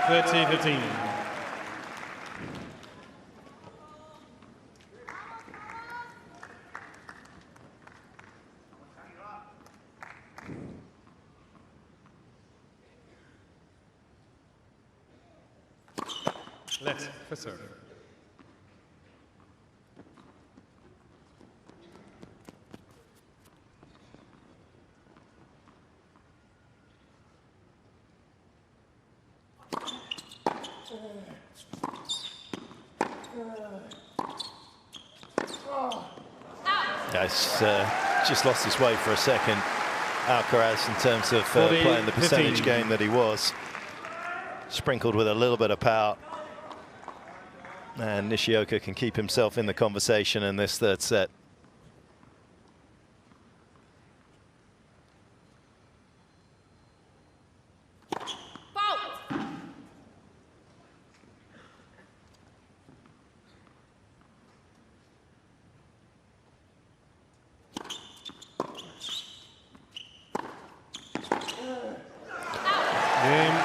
$30-15. Let for serve. He's just lost his way for a second, Alcaraz, in terms of playing the percentage game that he was. Sprinkled with a little bit of power. And Nishioka can keep himself in the conversation in this third set.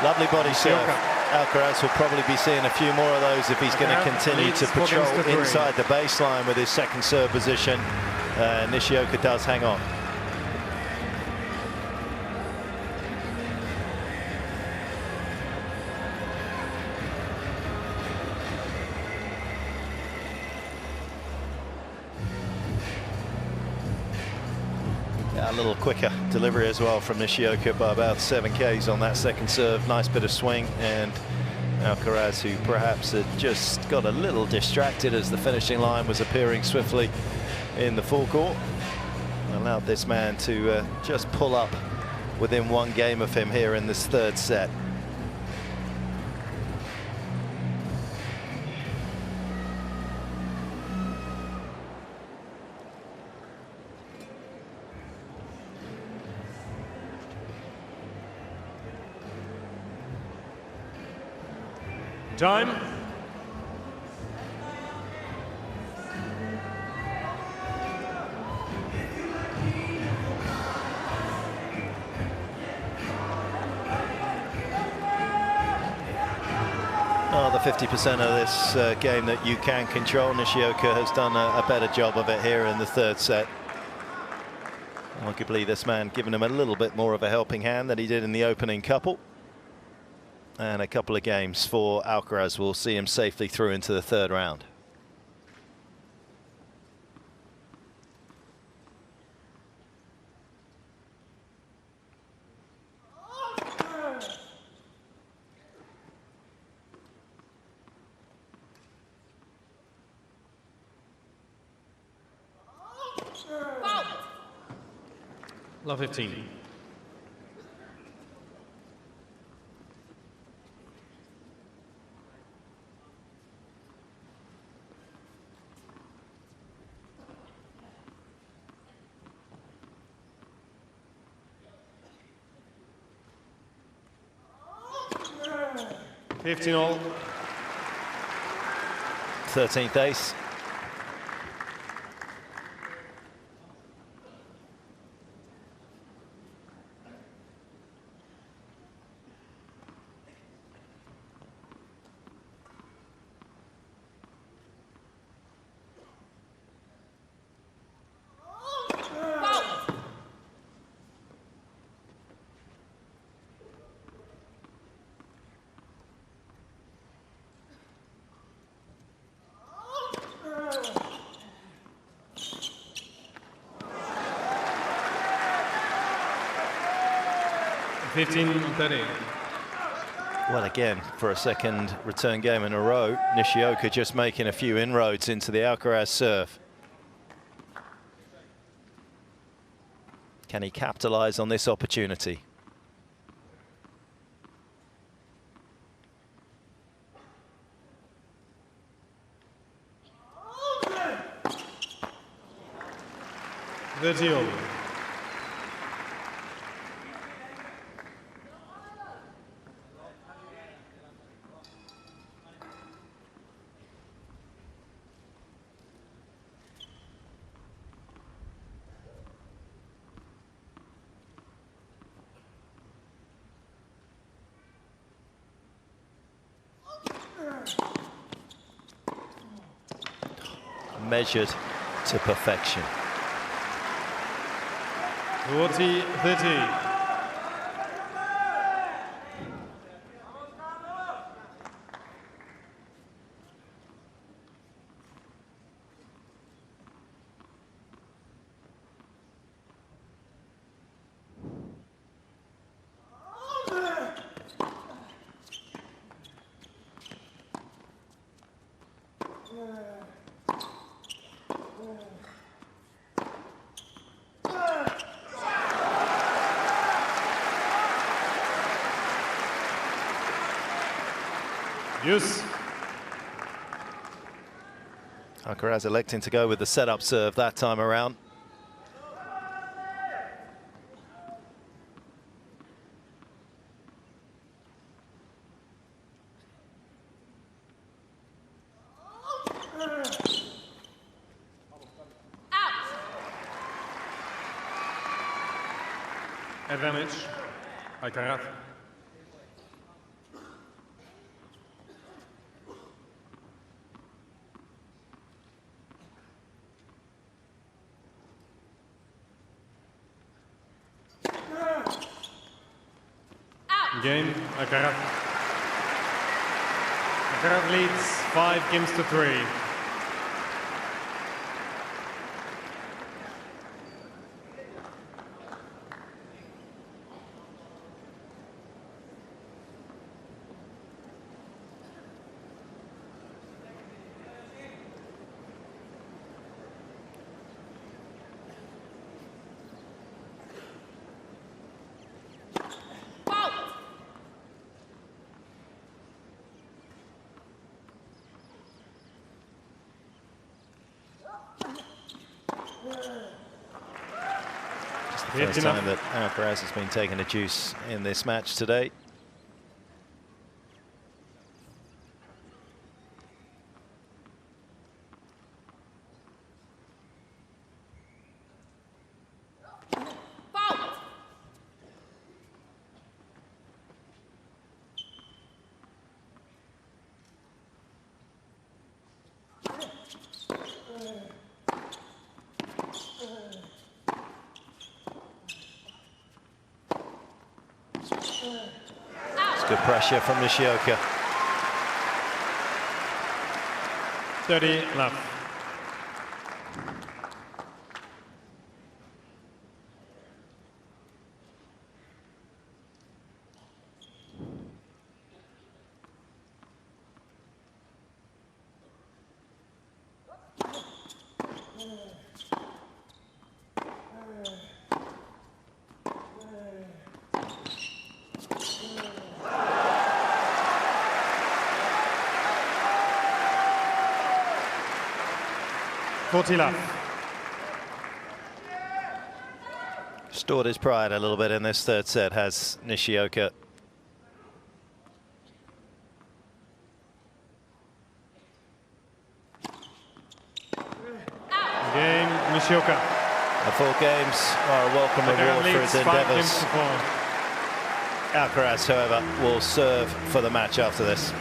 Lovely body serve. Alcaraz will probably be seeing a few more of those if he's going to continue to patrol inside the baseline with his second serve position. Nishioka does hang on. A little quicker delivery as well from Nishioka by about 7 Ks on that second serve. Nice bit of swing, and Alcaraz, who perhaps had just got a little distracted as the finishing line was appearing swiftly in the forecourt, allowed this man to just pull up within 1 game of him here in this 3rd set. Time. Oh, the 50% of this game that you can control. Nishioka has done a better job of it here in the 3rd set. Arguably, this man giving him a little bit more of a helping hand than he did in the opening couple. And a couple of games for Alcaraz will see him safely through into the 3rd round. Love 15. All. 13th ace. Well, again, for a second return game in a row, Nishioka just making a few inroads into the Alcaraz serve. Can he capitalize on this opportunity? The deal. Measured to perfection. 40-30. Yes. Alcaraz electing to go with the setup serve that time around. Advantage, Alcaraz. Game, Alcaraz. Alcaraz leads 5-3. It's the first time that Alcaraz has been taking a deuce in this match today. Good pressure from Nishioka. 30 love. Stored his pride a little bit in this third set, has Nishioka. Game, Nishioka. The 4 games are a welcome reward for his endeavours. Alcaraz, however, will serve for the match after this.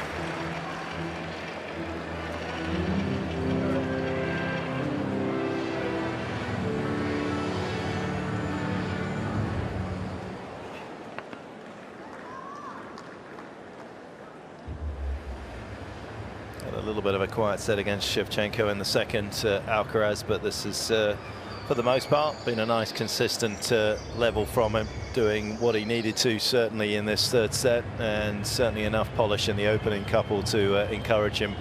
A little bit of a quiet set against Shevchenko in the second, Alcaraz, but this is, for the most part, been a nice consistent level from him, doing what he needed to, certainly in this third set, and certainly enough polish in the opening couple to encourage him,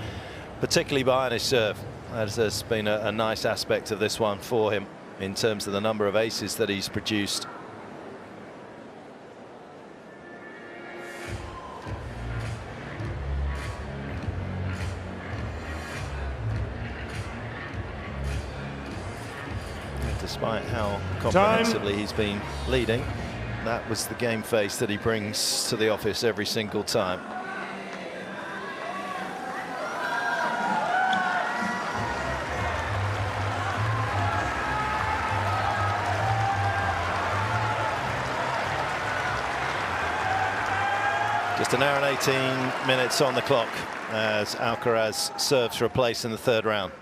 particularly behind his serve. As there's been a nice aspect of this one for him in terms of the number of aces that he's produced. Despite how comprehensively he's been leading, that was the game face that he brings to the office every single time. Just an hour and 18 minutes on the clock as Alcaraz serves for a place in the third round.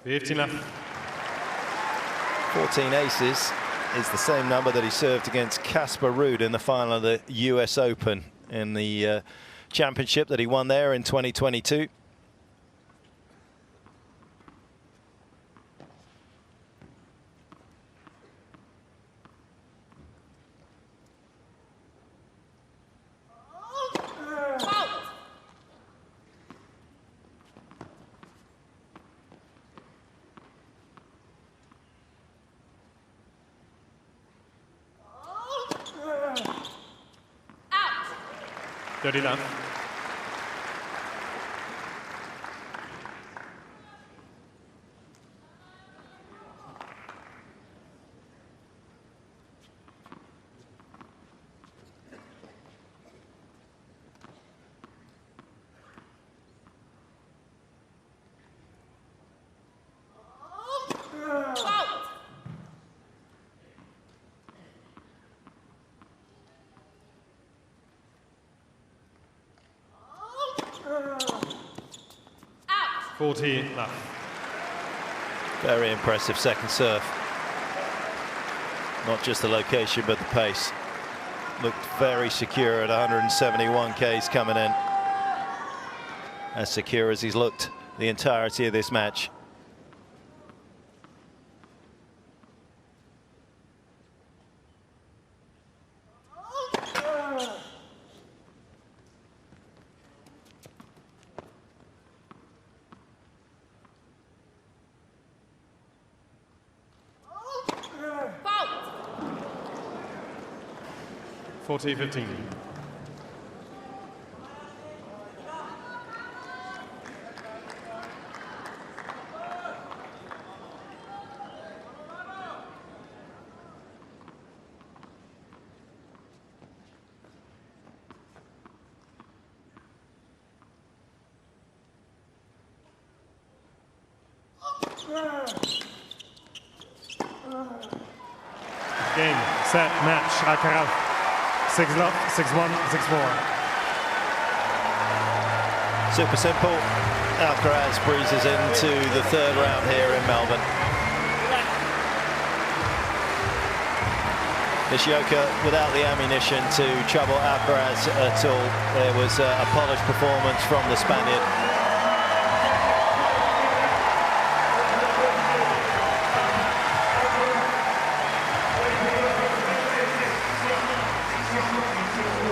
Enough. 14 aces is the same number that he served against Casper Ruud in the final of the US Open in the championship that he won there in 2022. Dirty love. Out. 40 left. Very impressive second serve. Not just the location, but the pace. Looked very secure at 171 Ks coming in. As secure as he's looked the entirety of this match. 40-15. Game, set, match, Alcaraz. 6-love, 6-1, 6-4. Super simple. Alcaraz breezes into the third round here in Melbourne. Nishioka without the ammunition to trouble Alcaraz at all. There was a polished performance from the Spaniard.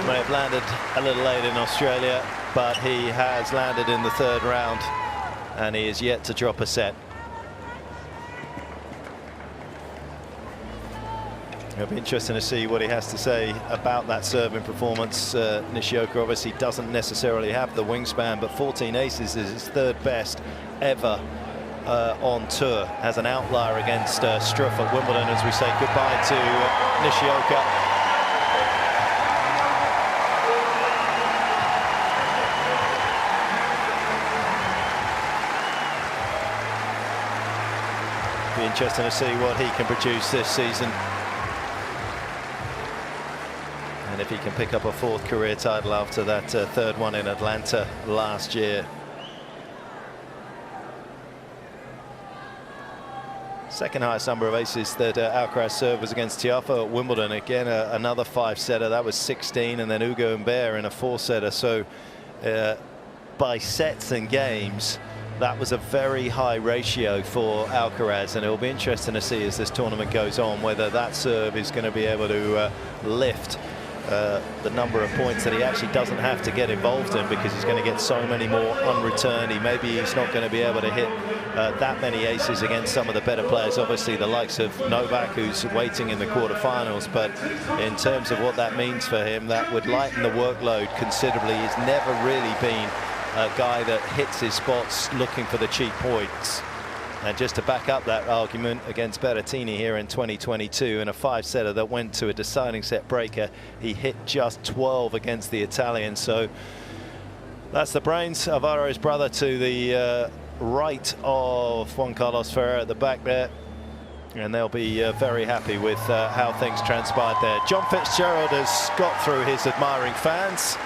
May have landed a little late in Australia, but he has landed in the third round and he is yet to drop a set. It'll be interesting to see what he has to say about that serving performance. Nishioka obviously doesn't necessarily have the wingspan, but 14 aces is his third best ever on tour, as an outlier against Struff at Wimbledon, as we say goodbye to Nishioka. Be interesting to see what he can produce this season, and if he can pick up a fourth career title after that third one in Atlanta last year. Second highest number of aces that Alcaraz served was against Tiafoe at Wimbledon. Again, another 5-setter. That was 16, and then Hugo Humbert in a 4-setter. So by sets and games, that was a very high ratio for Alcaraz, and it'll be interesting to see as this tournament goes on whether that serve is going to be able to lift the number of points that he actually doesn't have to get involved in, because he's going to get so many more unreturned. Maybe he's not going to be able to hit that many aces against some of the better players, obviously the likes of Novak, who's waiting in the quarterfinals. But in terms of what that means for him, that would lighten the workload considerably. He's never really been a guy that hits his spots looking for the cheap points. And just to back up that argument against Berrettini here in 2022, in a 5-setter that went to a deciding set breaker, he hit just 12 against the Italian. So that's the brains. Alvaro's brother to the right of Juan Carlos Ferrer at the back there, and they'll be very happy with how things transpired there. John Fitzgerald has got through his admiring fans,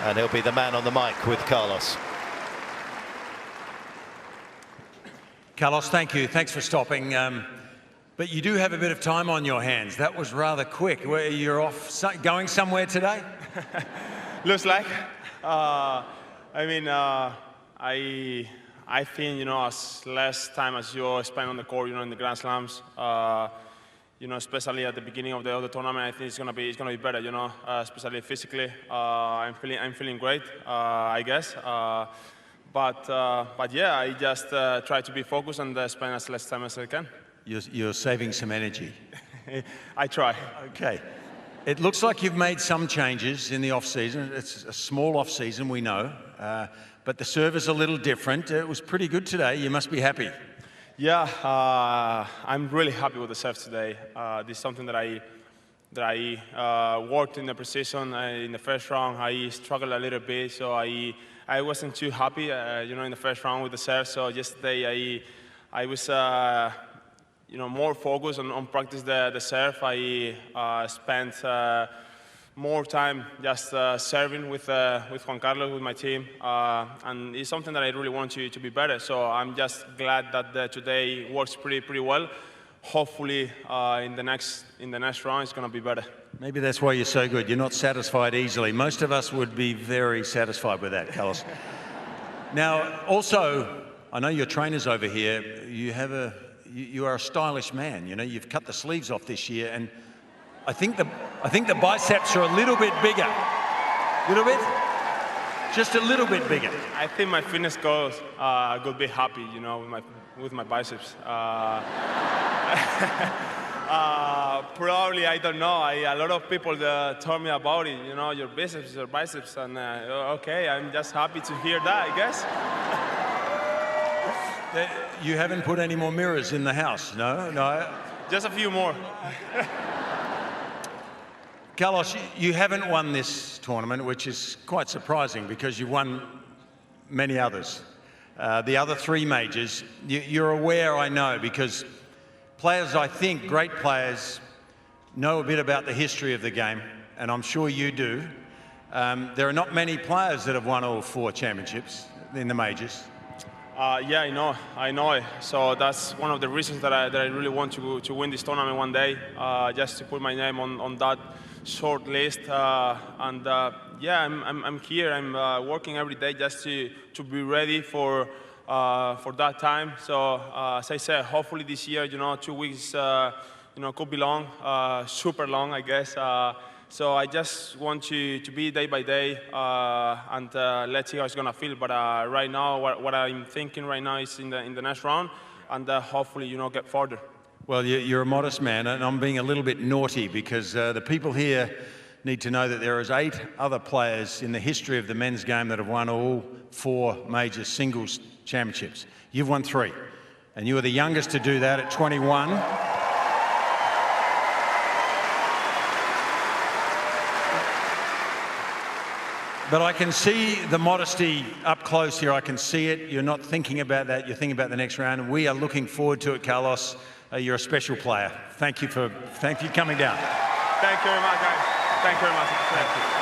and he'll be the man on the mic with Carlos. Carlos, thank you. Thanks for stopping. But you do have a bit of time on your hands. That was rather quick. You're off going somewhere today? Looks like. I mean, I think, you know, as less time as you spend on the court, you know, in the Grand Slams, you know, especially at the beginning of the tournament, I think it's gonna be better, you know, especially physically. I'm feeling great, I guess. But yeah, I just try to be focused and spend as less time as I can. You're saving some energy. I try. Okay. It looks like you've made some changes in the off-season. It's a small off-season, we know. But the serve is a little different. It was pretty good today. You must be happy. Yeah, I'm really happy with the serve today. This is something that I worked in the precision in the first round. I struggled a little bit, so I wasn't too happy, you know, in the first round with the serve. So yesterday I was, you know, more focused on practice the serve. I spent more time just serving with Juan Carlos, with my team, and it's something that I really want to be better. So I'm just glad that today works pretty well. Hopefully in the next round it's going to be better. Maybe that's why you're so good. You're not satisfied easily. Most of us would be very satisfied with that, Carlos. Now, also, I know your trainer's over here. You are a stylish man. You know, you've cut the sleeves off this year, and I think the biceps are a little bit bigger. Little bit? Just a little bit bigger. I think my fitness goals could be happy, you know, with my biceps. Probably, I don't know. A lot of people told me about it, you know, your biceps, your biceps, and okay, I'm just happy to hear that, I guess. You haven't put any more mirrors in the house, no? No? Just a few more. Carlos, you haven't won this tournament, which is quite surprising because you've won many others. The other 3 majors, you're aware, I know, because players, I think, great players, know a bit about the history of the game, and I'm sure you do. There are not many players that have won all 4 championships in the majors. Yeah, I know it. So that's one of the reasons that I really want to win this tournament one day, just to put my name on that short list. Yeah, I'm here. I'm working every day just to be ready for that time. So as I said, hopefully this year, 2 weeks, could be long, super long, I guess. So I just want to be day by day and let's see how it's gonna feel. But right now, what I'm thinking right now is in the next round, and hopefully, get further. Well, you're a modest man, and I'm being a little bit naughty because the people here need to know that there is 8 other players in the history of the men's game that have won all 4 major singles championships. You've won 3, and you were the youngest to do that at 21. But I can see the modesty up close here. I can see it. You're not thinking about that. You're thinking about the next round. And we are looking forward to it, Carlos. You're a special player. Thank you coming down. Thank you very much, guys. Thank you very much. Thank you.